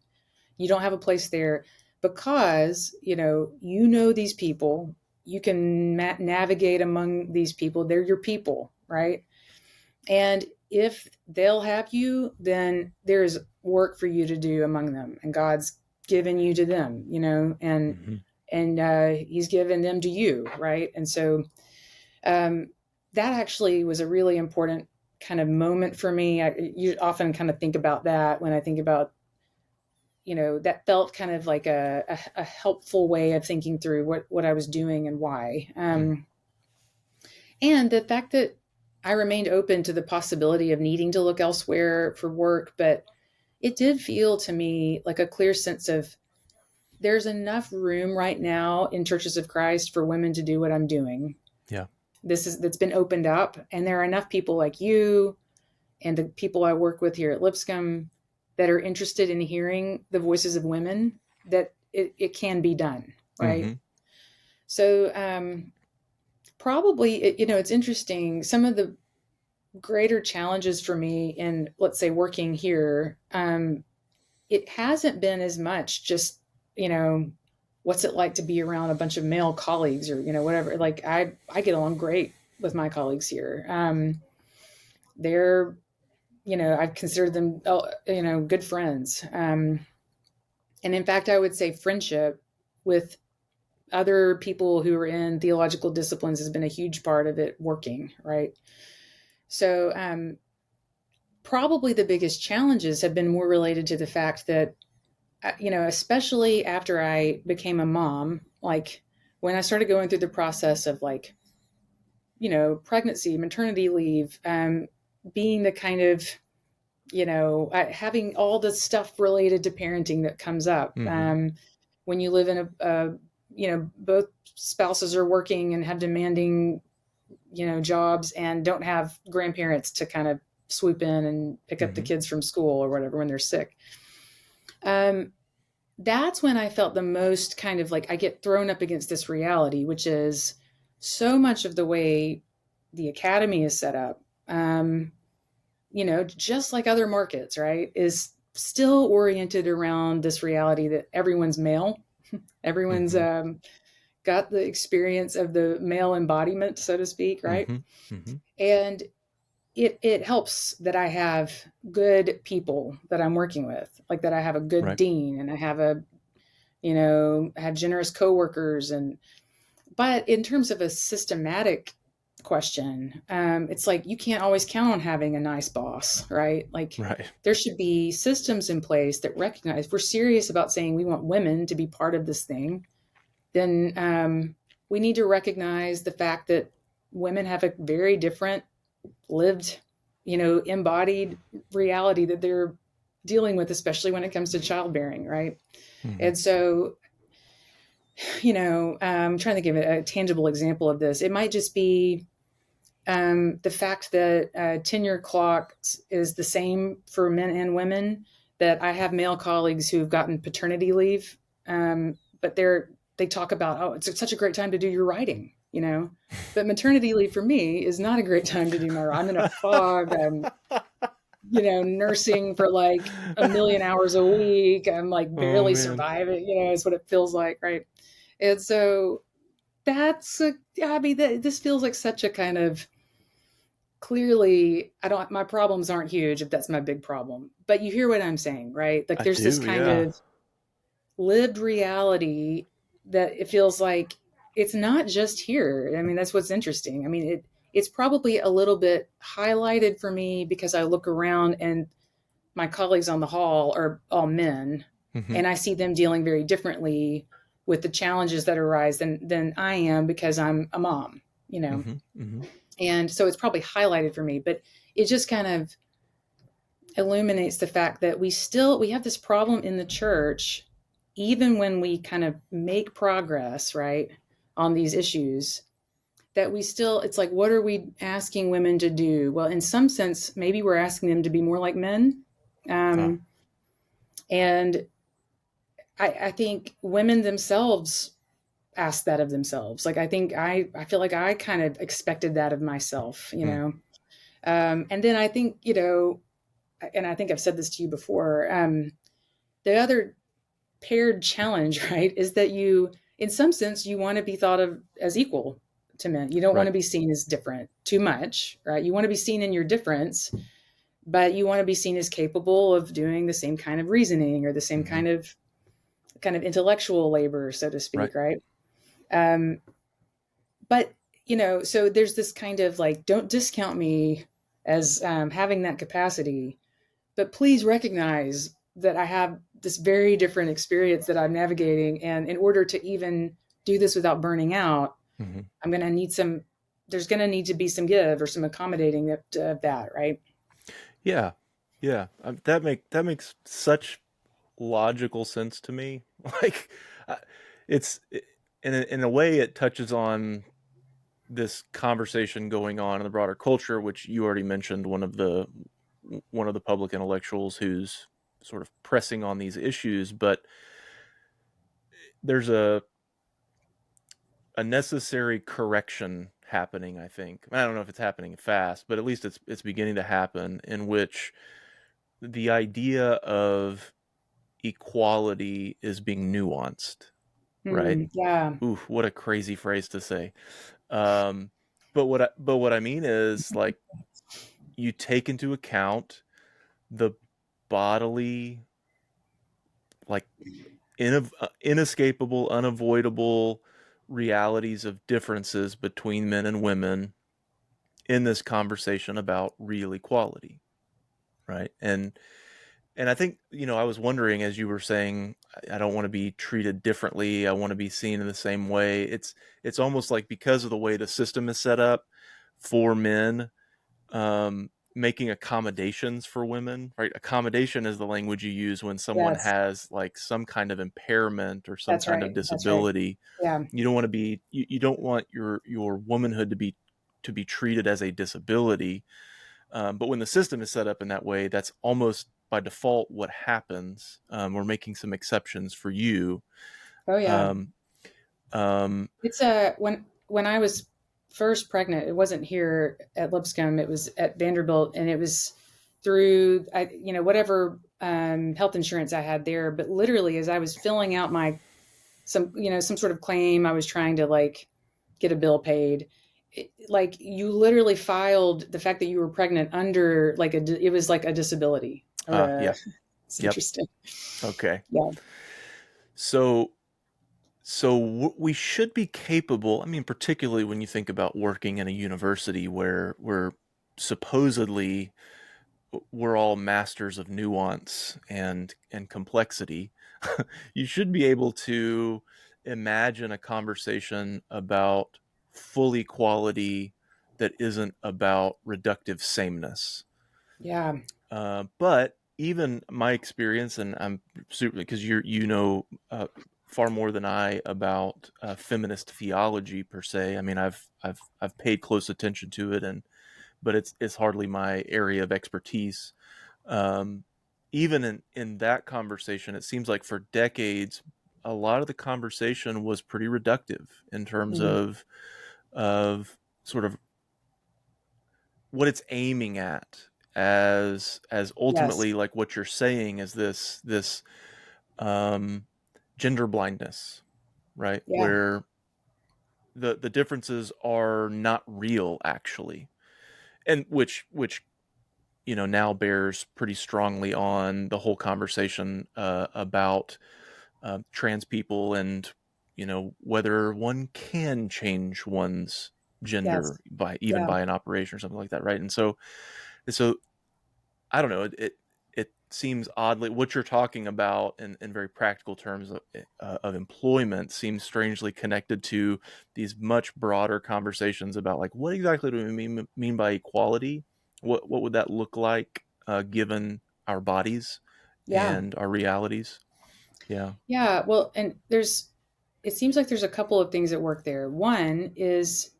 you don't have a place there, because these people, you can navigate among these people. They're your people, right? And if they'll have you, then there's work for you to do among them, and God's given you to them, Hmm. and He's given them to you, right? And so um, that actually was a really important kind of moment for me. You often kind of think about that when I think about, that felt kind of like a helpful way of thinking through what I was doing and why. And the fact that I remained open to the possibility of needing to look elsewhere for work, but it did feel to me like a clear sense of, there's enough room right now in Churches of Christ for women to do what I'm doing. Yeah. That's been opened up, and there are enough people like you and the people I work with here at Lipscomb that are interested in hearing the voices of women, that it can be done, right? Hmm. So probably, it's interesting. Some of the greater challenges for me in, let's say, working here, it hasn't been as much just, what's it like to be around a bunch of male colleagues, or, whatever. Like I get along great with my colleagues here. They're, I consider them, good friends. And in fact, I would say friendship with other people who are in theological disciplines has been a huge part of it working, right? So probably the biggest challenges have been more related to the fact that, especially after I became a mom, like when I started going through the process of, like, pregnancy, maternity leave, being the kind of, having all the stuff related to parenting that comes up. Hmm. When you live in both spouses are working and have demanding, jobs, and don't have grandparents to kind of swoop in and pick up the Hmm. kids from school or whatever when they're sick. Um, that's when I felt the most kind of like I get thrown up against this reality, which is so much of the way the academy is set up. just like other markets, right, is still oriented around this reality that everyone's male. Everyone's Mm-hmm. got the experience of the male embodiment, so to speak, right? Mm-hmm. Mm-hmm. And it helps that I have good people that I'm working with, like that I have a good Right. dean, and I have I have generous coworkers. But in terms of a systematic question, it's like you can't always count on having a nice boss, right? Like Right. there should be systems in place that recognize if we're serious about saying we want women to be part of this thing, then we need to recognize the fact that women have a very different lived, embodied reality that they're dealing with, especially when it comes to childbearing, right? Mm-hmm. And so, I'm trying to give a tangible example of this. It might just be the fact that tenure clock is the same for men and women. That I have male colleagues who've gotten paternity leave, but they talk about, oh, it's such a great time to do your writing. But maternity leave for me is not a great time to do my writing. I'm in a fog. I'm nursing for like a million hours a week. I'm like Oh barely man. surviving. Is what it feels like, right? And so I mean, this feels like such a kind of clearly, my problems aren't huge if that's my big problem. But you hear what I'm saying, right? Like I there's this do, kind yeah. of lived reality that it feels like it's not just here. I mean, that's what's interesting. I mean, it's probably a little bit highlighted for me because I look around and my colleagues on the hall are all men, Mm-hmm. and I see them dealing very differently with the challenges that arise than I am because I'm a mom. Mm-hmm. Mm-hmm. And so it's probably highlighted for me, but it just kind of illuminates the fact that we have this problem in the church, even when we kind of make progress, right, on these issues, that we still, it's like, what are we asking women to do? Well, in some sense, maybe we're asking them to be more like men. Ah, um, and I think women themselves ask that of themselves. Like I feel like I kind of expected that of myself, mm, and then I think, and I think I've said this to you before. The other paired challenge, right, is that in some sense, you want to be thought of as equal to men. You don't want right. to be seen as different too much, right? You want to be seen in your difference, but you want to be seen as capable of doing the same kind of reasoning or the same Mm-hmm. kind of intellectual labor, so to Right. speak, right? Um, but so there's this kind of like, don't discount me as having that capacity, but please recognize that I have this very different experience that I'm navigating. And in order to even do this without burning out, Mm-hmm. I'm going to need there's going to need to be some give or some accommodating of that. Right. Yeah. Yeah. That makes such logical sense to me. Like, uh, it's in a way it touches on this conversation going on in the broader culture, which you already mentioned. One of the public intellectuals who's sort of pressing on these issues, but there's a necessary correction happening. I think I don't know if it's happening fast, but at least it's beginning to happen, in which the idea of equality is being nuanced, right? Yeah. Ooh, what a crazy phrase to say. Um, but what I mean is, like, you take into account the bodily, like, inescapable, unavoidable realities of differences between men and women in this conversation about real equality, right? And I think, I was wondering, as you were saying, I don't want to be treated differently. I want to be seen in the same way. It's almost like, because of the way the system is set up for men, making accommodations for women, right? Accommodation is the language you use when someone Yes. has, like, some kind of impairment or some That's kind of right. That's right. disability. Yeah. You don't want to be you don't want your womanhood to be treated as a disability. But when the system is set up in that way, that's almost by default what happens. We're making some exceptions for you. Oh yeah. Um, um, It's when I was first pregnant, it wasn't here at Lipscomb, it was at Vanderbilt, and it was through, whatever health insurance I had there. But literally, as I was filling out some sort of claim, I was trying to like get a bill paid. Like you literally filed the fact that you were pregnant under like it was like a disability. Yeah. It's Yep. interesting. Okay. Yeah. So we should be capable. I mean, particularly when you think about working in a university where we're supposedly we're all masters of nuance and complexity. You should be able to imagine a conversation about full equality that isn't about reductive sameness. Yeah. But even my experience, and I'm super because you know far more than I about feminist theology per se. I mean, I've paid close attention to it, and but it's hardly my area of expertise. Um, Even in that conversation, it seems like for decades, a lot of the conversation was pretty reductive in terms Mhm. of sort of what it's aiming at as Yes. ultimately like what you're saying is this um, gender blindness, right? Yeah. Where the differences are not real actually, and which now bears pretty strongly on the whole conversation about trans people and whether one can change one's Yes. gender by even Yeah. by an operation or something like that, right? And so I don't know. It seems oddly what you're talking about in very practical terms of employment seems strangely connected to these much broader conversations about like what exactly do we mean by equality? What would that look like given our bodies Yeah. and our realities? Yeah. Yeah. Well, and it seems like there's a couple of things at work there. One is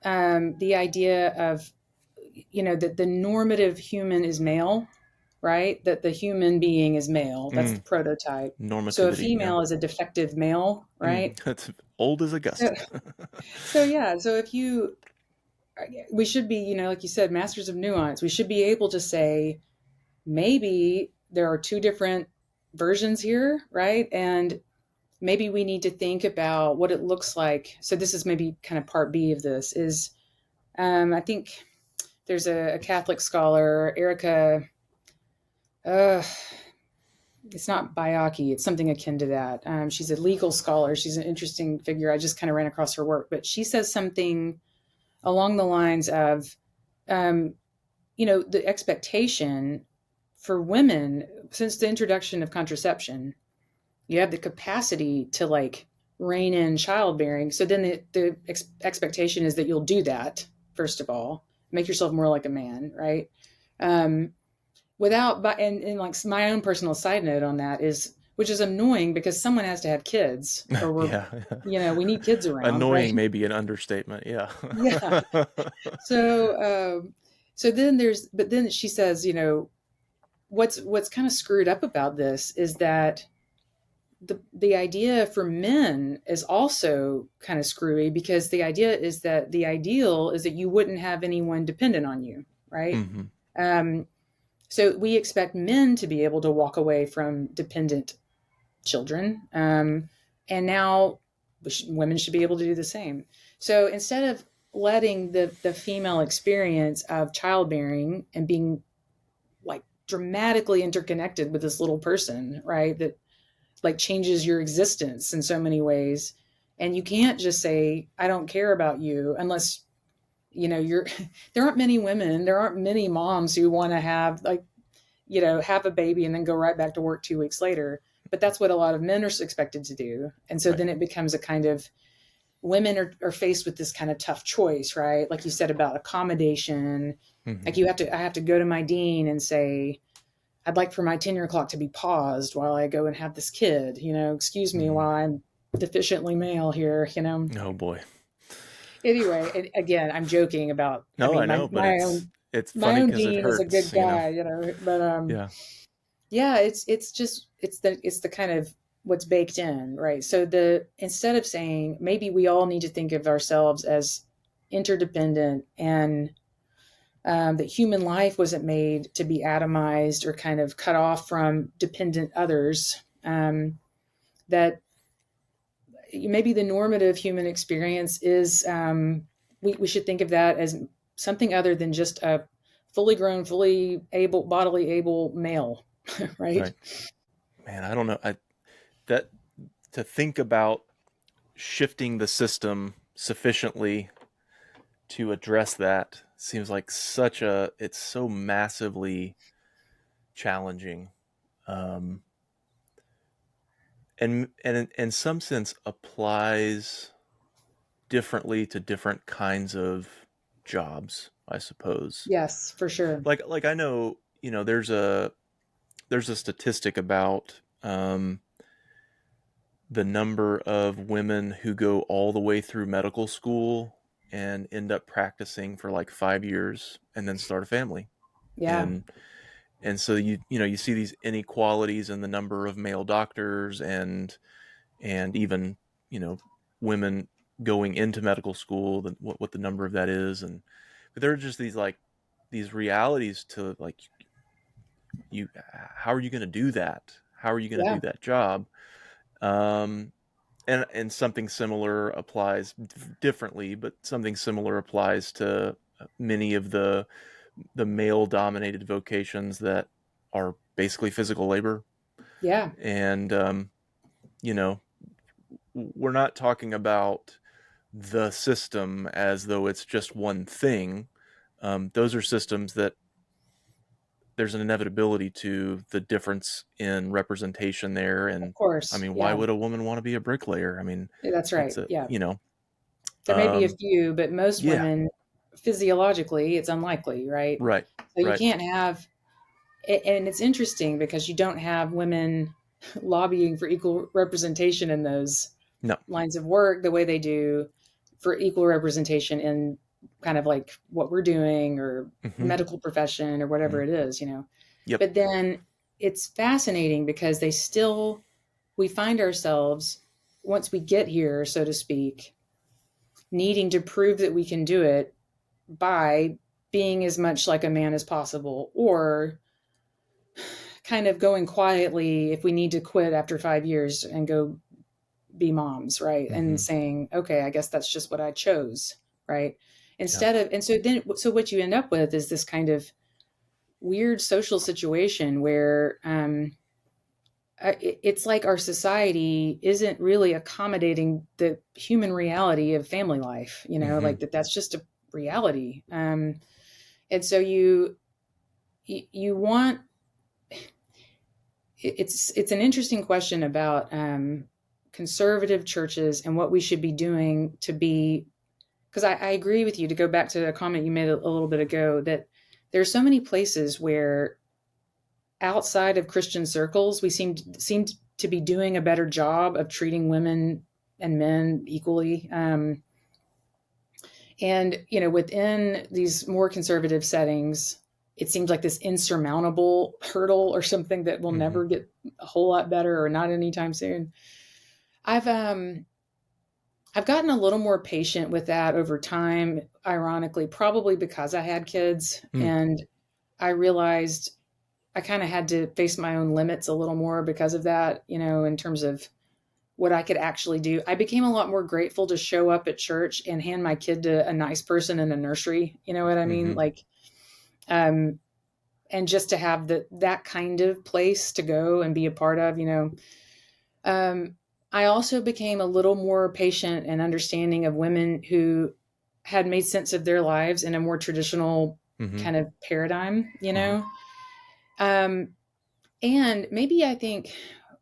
the idea of, that the normative human is male, right? That the human being is male. That's the Mm, prototype. So a normativity. Yeah. female is a defective male, right? That's old as So, Augustine. so yeah. So we should be, like you said, masters of nuance. We should be able to say, maybe there are two different versions here, right? And maybe we need to think about what it looks like. So this is maybe kind of part B of this is, I think there's a Catholic scholar, Erica, uh, it's not Bayaki, it's something akin to that. She's a legal scholar. She's an interesting figure. I just kind of ran across her work, but she says something along the lines of, um, the expectation for women since the introduction of contraception, you have the capacity to like rein in childbearing. So then the expectation is that you'll do that, first of all, make yourself more like a man, right? Um, and like my own personal side note on that is, which is annoying because someone has to have kids or Yeah. we need kids around, right? Annoying may be an understatement. Yeah. Yeah. So, but then she says, what's kind of screwed up about this is that the idea for men is also kind of screwy because the idea is that the ideal is that you wouldn't have anyone dependent on you, right? Hmm. Um, so we expect men to be able to walk away from dependent children, and now women should be able to do the same. So instead of letting the female experience of childbearing and being like dramatically interconnected with this little person, right, that like changes your existence in so many ways, and you can't just say I don't care about you unless you're there aren't many moms who want to have like have a baby and then go right back to work 2 weeks later. But that's what a lot of men are expected to do. And so Right. then it becomes a kind of women are faced with this kind of tough choice, right? Like you said about accommodation. Hmm. Like I have to go to my dean and say, I'd like for my tenure clock to be paused while I go and have this kid, excuse me Hmm. while I'm deficiently male here. Oh boy. Anyway, again, I'm joking about, I No, I mean, know, but my own, it's my funny own because it dean is a good hurts. guy, but, Yeah. yeah, it's the kind of what's baked in, right? So instead of saying maybe we all need to think of ourselves as interdependent and that human life wasn't made to be atomized or kind of cut off from dependent others. That maybe the normative human experience is, we should think of that as something other than just a fully grown, fully able, bodily able male, right? Right. Man, I don't know. That to think about shifting the system sufficiently to address that seems like it's so massively challenging, um, and in some sense applies differently to different kinds of jobs, I suppose. Yes, for sure. Like I know, there's a statistic about the number of women who go all the way through medical school and end up practicing for like 5 years and then start a family. Yeah. And so you see these inequalities in the number of male doctors and even women going into medical school, what the number of that is. And but there are just these realities to like, you how are you going to do that, how are you going to Yeah. do that job? um and something similar applies differently, but something similar applies to many of the male dominated vocations that are basically physical labor. Yeah. And you know we're not talking about the system as though it's just one thing. Those are systems that there's an inevitability to the difference in representation there. Of And I course. mean, why Yeah. would a woman want to be a bricklayer? I mean, That's it's right. a Yeah. There may be a um few, but most yeah, women, physiologically, it's unlikely, right? right, So you right. can't have, and it's interesting because you don't have women lobbying for equal representation in those No. lines of work the way they do for equal representation in kind of like what we're doing or Hmm. medical profession or Hmm. whatever it is, you know. Yep. But then it's fascinating because we find ourselves, once we get here, so to speak, needing to prove that we can do it by being as much like a man as possible, or kind of going quietly if we need to quit after 5 years and go be moms, right? And Hmm. saying, okay, I guess that's just what I chose, right? Yep. So what you end up with is this kind of weird social situation where, it's like our society isn't really accommodating the human reality of family life, Hmm. like that's just a reality. And so you want, it's an interesting question about, conservative churches and what we should be doing to be, because I agree with you, to go back to a comment you made a little bit ago, that there are so many places where outside of Christian circles we seem to be doing a better job of treating women and men equally. And within these more conservative settings, it seems like this insurmountable hurdle or something that will Hmm. never get a whole lot better, or not anytime soon. I've um I've gotten a little more patient with that over time, ironically, probably because I had kids, Mm. and I realized I kind of had to face my own limits a little more because of that, in terms of what I could actually do. I became a lot more grateful to show up at church and hand my kid to a nice person in a nursery. You know what I mean? Hmm. Like, um, and just to have that kind of place to go and be a part of. Um, I also became a little more patient and understanding of women who had made sense of their lives in a more traditional Hmm. kind of paradigm, Hmm. Um, and maybe I think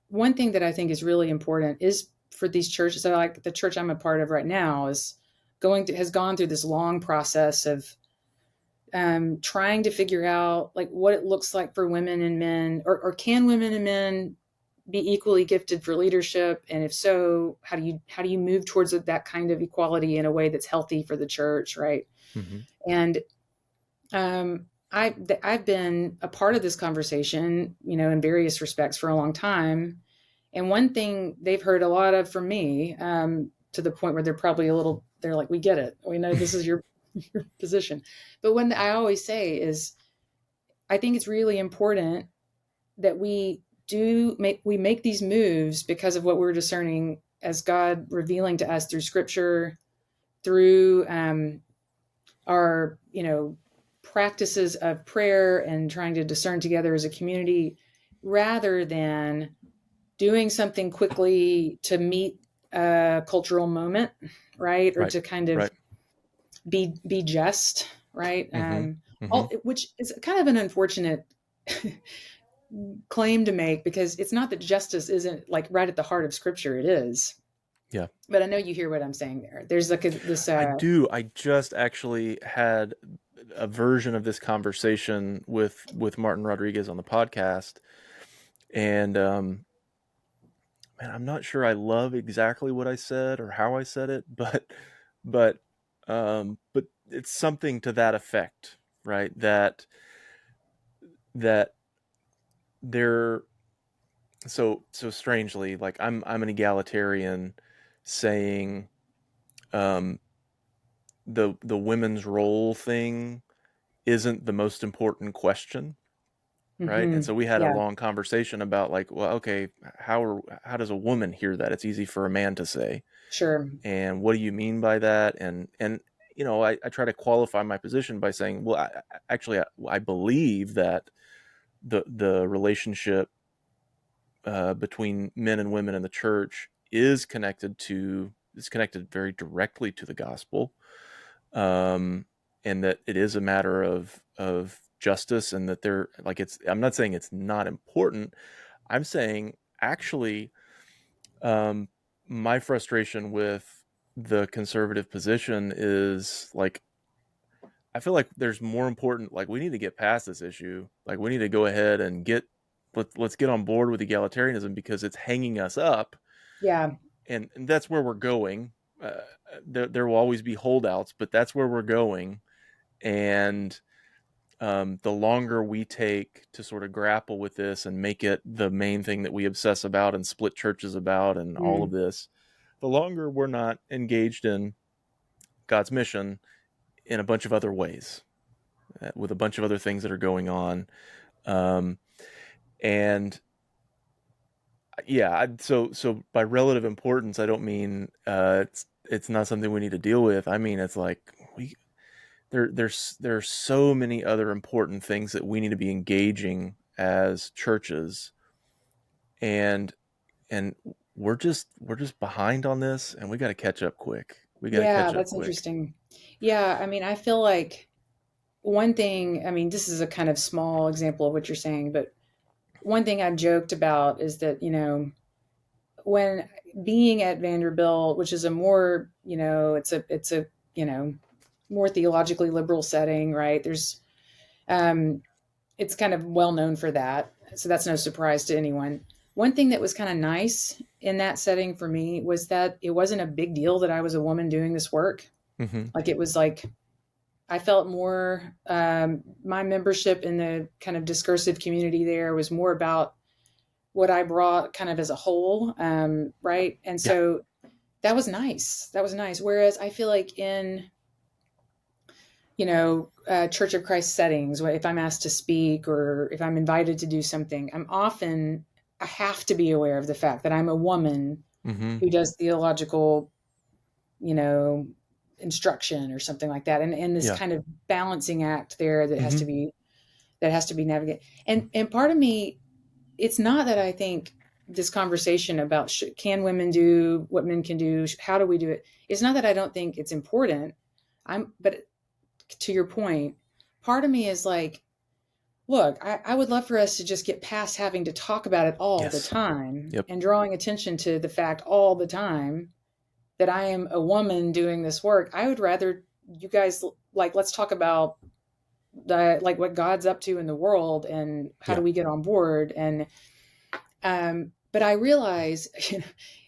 one thing that I think is really important is for these churches. So like the church I'm a part of right now has gone through this long process of, trying to figure out like what it looks like for women and men, or can women and men be equally gifted for leadership, and if so, how do you move towards that kind of equality in a way that's healthy for the church, right? Hmm. And, I've been a part of this conversation, in various respects for a long time. And one thing they've heard a lot of from me, to the point where they're like, we get it. We know this is your your position. But when I always say is, I think it's really important that we make these moves because of what we're discerning as God revealing to us through Scripture, through our practices of prayer and trying to discern together as a community, rather than doing something quickly to meet a cultural moment, right? Or Right. to kind of Right. be just, right? Mm-hmm. Mm-hmm. All which is kind of an unfortunate claim to make, because it's not that justice isn't like right at the heart of Scripture. It is, Yeah. but I know you hear what I'm saying there. There's like this. I do. I just actually had a version of this conversation with Martin Rodriguez on the podcast, and man, I'm not sure I love exactly what I said or how I said it, but but it's something to that effect, right? That there. So strangely, like I'm an egalitarian, saying um, the women's role thing isn't the most important question, right? And Mm-hmm. so we had a Yeah, long conversation about like, well, okay, how does a woman hear that? It's easy for a man to say, sure. and what do you mean by that? And I try to qualify my position by saying, well, I believe that the relationship between men and women in the church is connected very directly to the gospel, um, and that it is a matter of justice, and that they're like it's. I'm not saying it's not important. I'm saying actually, um, my frustration with the conservative position is like I feel like there's more important. Like we need to get past this issue. Like we need to go ahead and let's get on board with egalitarianism because it's hanging us up, Yeah, and that's where we're going. Uh, there will always be holdouts, but that's where we're going. And the longer we take to sort of grapple with this and make it the main thing that we obsess about and split churches about and all of mm, this, the longer we're not engaged in God's mission in a bunch of other ways, with a bunch of other things that are going on. Um, and yeah, so by relative importance, I don't mean it's not something we need to deal with. I mean it's like there's so many other important things that we need to be engaging as churches, and and we're just behind on this, and we got to catch up quick. We got to yeah, catch up that's quick. interesting. Yeah, I mean, I feel like one thing. I mean, this is a kind of small example of what you're saying, but one thing I've joked about is that when being at Vanderbilt, which is a more it's a more theologically liberal setting, right? Um, it's kind of well known for that. So that's no surprise to anyone. One thing that was kind of nice in that setting for me was that it wasn't a big deal that I was a woman doing this work. Mm-hmm. Like it was like I felt more, my membership in the kind of discursive community there was more about what I brought kind of as a whole. Right. And Yeah. so that was nice. That was nice. Whereas I feel like in Church of Christ settings, if I'm asked to speak or if I'm invited to do something, I have to be aware of the fact that I'm a woman Mm-hmm. who does theological, you know, instruction or something like that. And this Yeah. kind of balancing act there Mm-hmm. that has to be navigated. And part of me, it's not that I think this conversation about can women do what men can do, how do we do it? It's not that I don't think it's important. But to your point, part of me is like, look, I would love for us to just get past having to talk about it all the Yes. time Yep. and drawing attention to the fact all the time that I am a woman doing this work. I would rather you guys like let's talk about like what God's up to in the world and how do Yeah. we get on board. And but I realize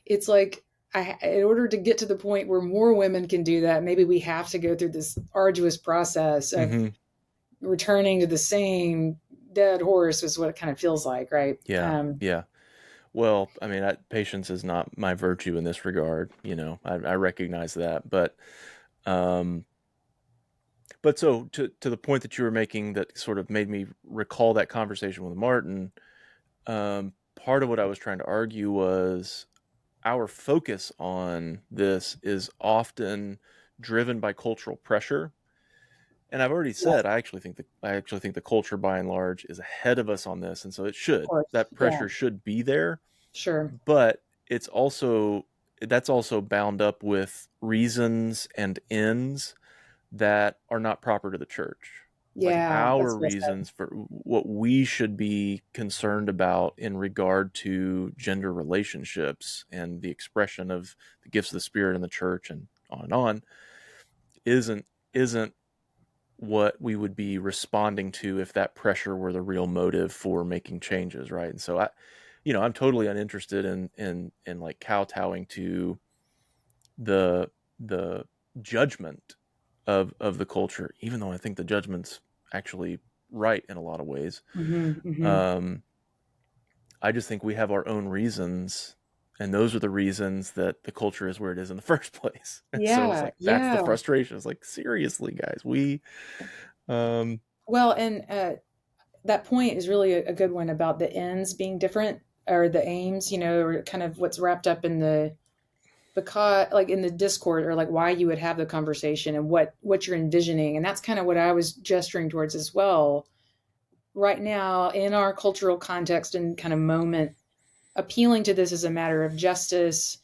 it's like in order to get to the point where more women can do that, maybe we have to go through this arduous process of Mm-hmm. returning to the same dead horse is what it kind of feels like, right? Yeah. Yeah. Well, I mean, patience is not my virtue in this regard. I recognize that, but um, But so to the point that you were making that sort of made me recall that conversation with Martin, part of what I was trying to argue was our focus on this is often driven by cultural pressure. And I've already Yeah, said I actually think the culture by and large is ahead of us on this, and so it of should. course. That Yeah, pressure should be there, sure. but it's also that's also bound up with reasons and ends that are not proper to the church. Like Yeah, our that's well said. reasons for what we should be concerned about in regard to gender relationships and the expression of the gifts of the Spirit in the church and on isn't isn't what we would be responding to if that pressure were the real motive for making changes, right? And so I'm totally uninterested in like kowtowing to the the judgment of the culture, even though I think the judgment's actually right in a lot of ways. Hmm. Hmm. Um, I just think we have our own reasons, and those are the reasons that the culture is where it is in the first place. And so it's Yeah, like that's the yeah. frustration. It's like seriously, guys, we um, Well, and that point is really a good one about the ends being different, or the aims, or kind of what's wrapped up in the, because like in the discord, or like why you would have the conversation and what you're envisioning. And that's kind of what I was gesturing towards as well. Right now in our cultural context and kind of moment, appealing to this as a matter of justice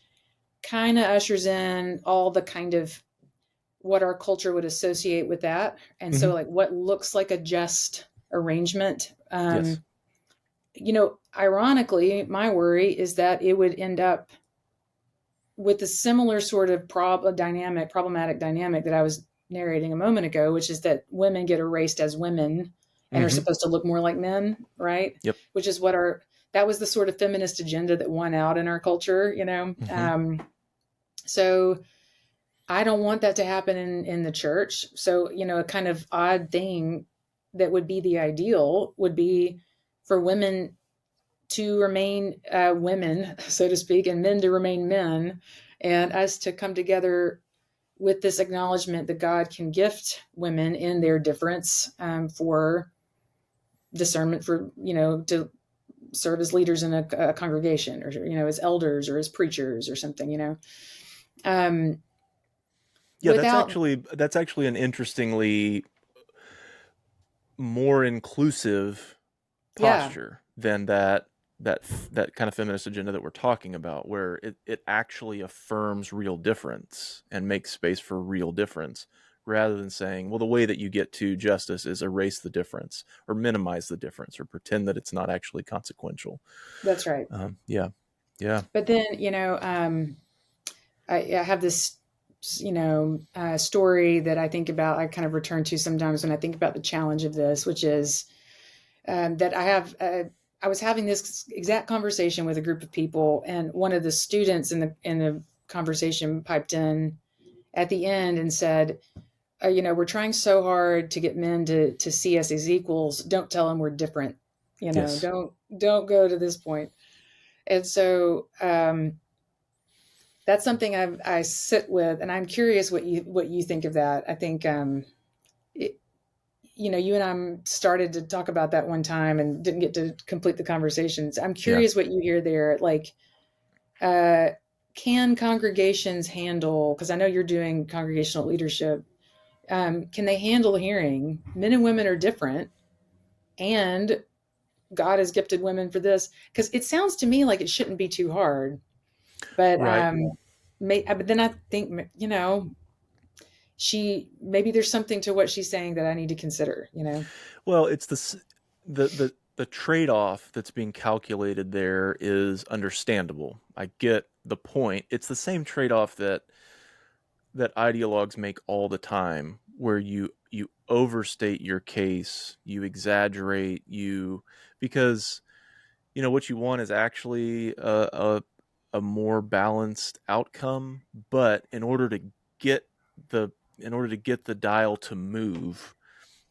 kind of ushers in all the kind of what our culture would associate with that. And so, mhm, like, what looks like a just arrangement, yes, ironically, my worry is that it would end up with a similar sort of problematic dynamic that I was narrating a moment ago, which is that women get erased as women and are hmm, supposed to look more like men, right? yep, Which is that was the sort of feminist agenda that won out in our culture. hmm, So I don't want that to happen in the church. So, a kind of odd thing that would be the ideal would be for women to remain women, so to speak, and men to remain men, and us to come together with this acknowledgement that God can gift women in their difference, for discernment, for, to serve as leaders in a congregation, or, as elders or as preachers or something. Um, yeah. without, That's actually an interestingly more inclusive yeah, posture than that kind of feminist agenda that we're talking about, where it actually affirms real difference and makes space for real difference, rather than saying, well, the way that you get to justice is erase the difference or minimize the difference or pretend that it's not actually consequential. that's right. Yeah, yeah, But then, I have this, story that I think about, I kind of return to sometimes when I think about the challenge of this, which is that I was having this exact conversation with a group of people, and one of the students in the conversation piped in at the end and said, we're trying so hard to get men to see us as equals. Don't tell them we're different. yes, Don't go to this point. And so that's something I sit with, and I'm curious what you think of that. I think it, you and I started to talk about that one time and didn't get to complete the conversations. I'm yeah, curious what you hear there. Like, uh, can congregations handle? Because I know you're doing congregational leadership. Can they handle hearing men and women are different, and God has gifted women for this? Because it sounds to me like it shouldn't be too hard. But right. but then I think, she, maybe there's something to what she's saying that I need to consider. Well, it's the trade-off that's being calculated there is understandable. I get the point. It's the same trade-off that ideologues make all the time, where you overstate your case, you exaggerate, because what you want is actually a more balanced outcome, but get the in order to get the dial to move,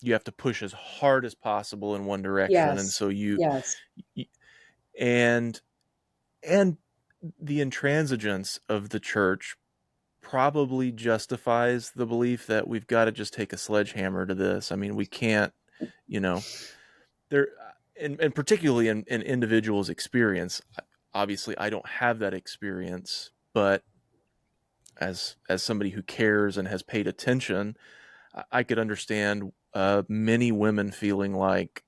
you have to push as hard as possible in one direction, and Yes. so Yes. you and and the intransigence of the church probably justifies the belief that we've got to just take a sledgehammer to this. I mean, we can't, you know, there, and particularly in individuals' experience. Obviously, I don't have that experience, but as somebody who cares and has paid attention, I could understand many women feeling like,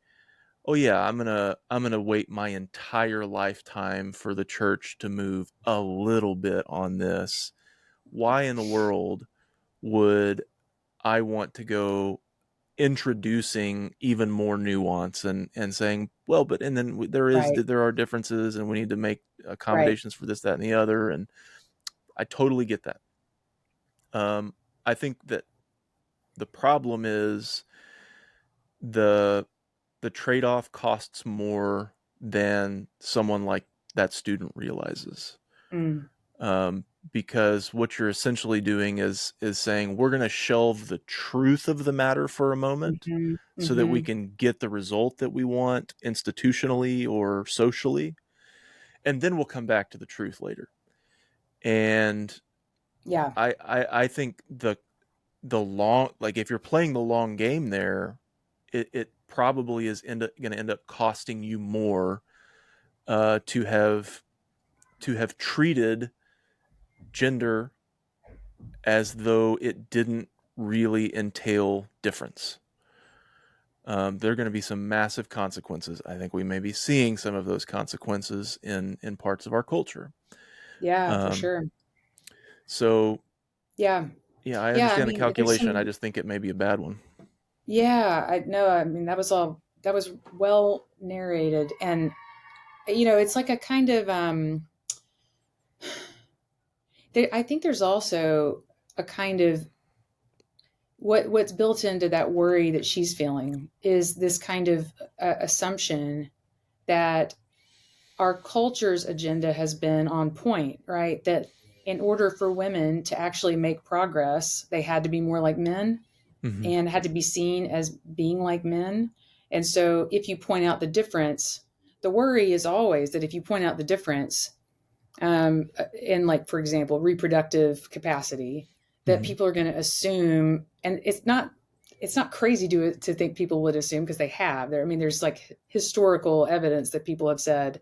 oh yeah, I'm gonna wait my entire lifetime for the church to move a little bit on this. Why in the world would I want to go introducing even more nuance and saying, well, but and then Right. there are differences and we need to make Right. accommodations for this, that, and the other, and I totally get that. Um, I think that the problem is the the trade-off costs more than someone like that student realizes. Mm. Um, because what you're essentially doing is saying we're going to shelve the truth of the matter for a moment Mm-hmm. so that we Mm-hmm. can get the result that we want institutionally or socially, and then we'll come back to the truth later. And Yeah. I think the long, like if you're playing the long game there, it probably is going to end up costing you more to have treated gender as though it didn't really entail difference. There are going to be some massive consequences. I think we may be seeing some of those consequences in parts of our culture. Yeah, for Um, sure. so Yeah. yeah, I Yeah. I understand the mean, there's calculation. I some, just think it may be a bad one. yeah, I know. I mean, that was well narrated. And, it's like a kind of, I think there's also a kind of what's built into that worry that she's feeling is this kind of assumption that our culture's agenda has been on point, right? That in order for women to actually make progress, they had to be more like men Mm-hmm. and had to be seen as being like men. And so if you point out the difference, the worry is always that if you point out the difference, in, like, for example, reproductive capacity, that Mm-hmm. people are going to assume, and it's not crazy to think people would assume, because they have there. I mean, there's like historical evidence that people have said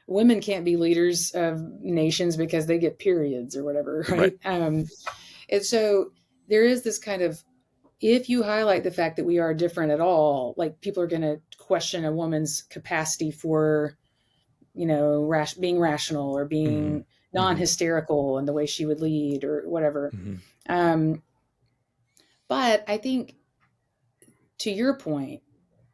women can't be leaders of nations because they get periods or whatever, Right. right? And so there is this kind of, if you highlight the fact that we are different at all, like, people are going to question a woman's capacity for, being rational or Mm-hmm. being Mm-hmm. non-hysterical in the way she would lead or whatever. Mm-hmm. Um, but I think, to your point,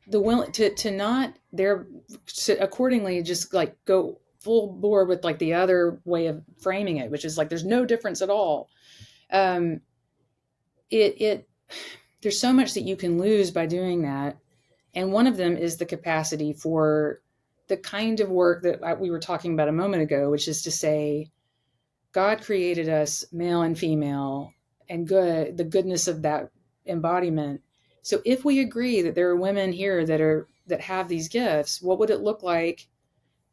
the will to not there to accordingly just like go full bore with like the other way of framing it, which is like there's no difference at all. Um, it there's so much that you can lose by doing that, and one of them is the capacity for the kind of work that we were talking about a moment ago, which is to say God created us male and female, and the goodness of that embodiment. So if we agree that there are women here that have these gifts, what would it look like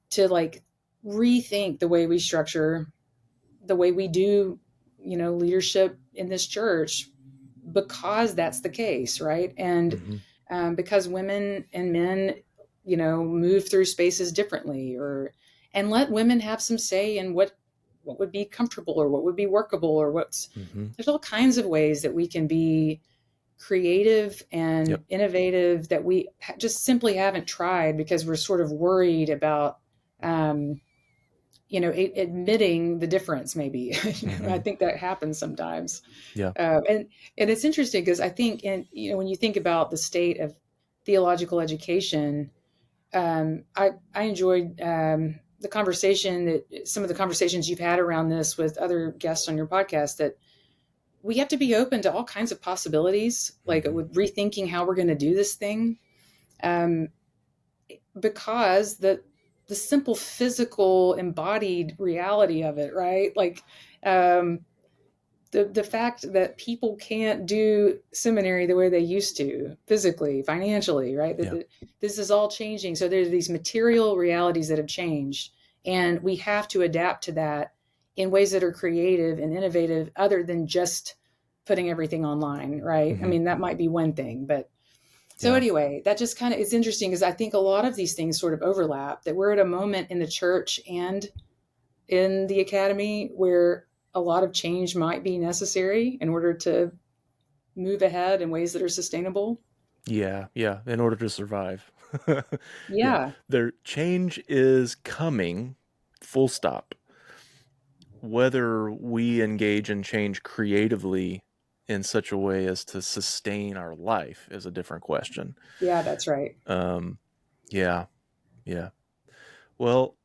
to, like, rethink the way we structure, the way we do, leadership in this church, because that's the case, right? And Mm-hmm. because women and men, move through spaces differently, and let women have some say in what would be comfortable or what would be workable, or Mm-hmm. there's all kinds of ways that we can be creative and Yep. innovative that we just simply haven't tried because we're sort of worried about, um, admitting the difference, maybe. Mm-hmm. I think that happens sometimes. Yeah. And it's interesting because I think, when you think about the state of theological education, I enjoyed, the conversation that some of the conversations you've had around this with other guests on your podcast, that we have to be open to all kinds of possibilities, like Mm-hmm. with rethinking how we're going to do this thing, um, because the simple physical embodied reality of it, right? Like, um, the fact that people can't do seminary the way they used to, physically, financially, right? Yeah. This is all changing. So there's these material realities that have changed, and we have to adapt to that in ways that are creative and innovative, other than just putting everything online, right? I Mm-hmm. mean, that might be one thing, but so Yeah. anyway, that just kind of is interesting because I think a lot of these things sort of overlap, that we're at a moment in the church and in the academy where a lot of change might be necessary in order to move ahead in ways that are sustainable. Yeah. Yeah. In order to survive. Yeah. Yeah. Their change is coming, full stop. Whether we engage in change creatively in such a way as to sustain our life is a different question. Yeah, that's right. Um, yeah. Yeah. Well,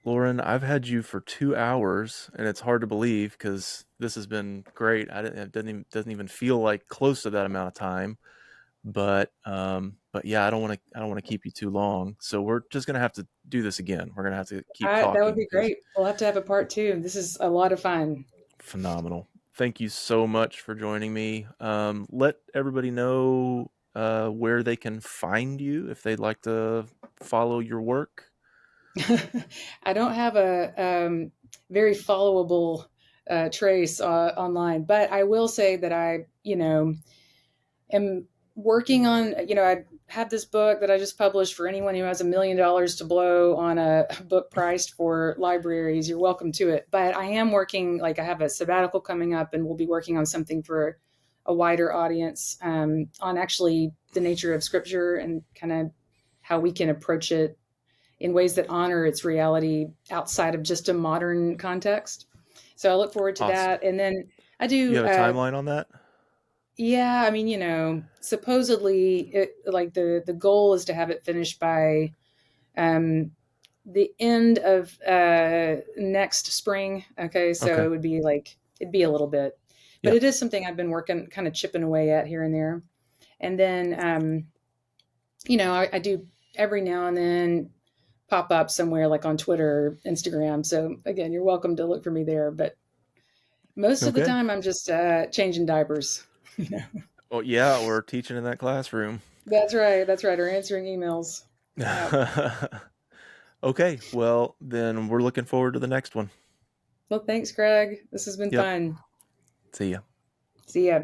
Lauren, I've had you for 2 hours, and it's hard to believe because this has been great. It doesn't even feel like close to that amount of time. But yeah, I don't want to keep you too long. So we're just gonna have to do this again. We're gonna have to keep That would talking be because great. We'll have to have a part two. This is a lot of fun. phenomenal. Thank you so much for joining me. Let everybody know where they can find you if they'd like to follow your work. I don't have a very followable trace online, but I will say that I, am working on, I have this book that I just published for anyone who has $1 million to blow on a book priced for libraries. You're welcome to it. But I am working, like I have a sabbatical coming up, and we'll be working on something for a wider audience on actually the nature of scripture and kind of how we can approach it in ways that honor its reality outside of just a modern context. So I look forward to Awesome. that. And then I You do, have a timeline on that? yeah, I mean, supposedly like the goal is to have it finished by um, the end of next spring. Okay. So Okay. it would be like, it'd be a little bit, but Yeah. it is something I've been working, kind of chipping away at here and there. And then, I do every now and then pop up somewhere like on Twitter or Instagram. So again, you're welcome to look for me there. But most of the Okay. time, I'm just changing diapers. Oh yeah, or teaching in that classroom. That's right. That's right. Or answering emails. Yeah. Okay, well then we're looking forward to the next one. Well, thanks, Greg. This has been Yep. fun. See ya. See ya.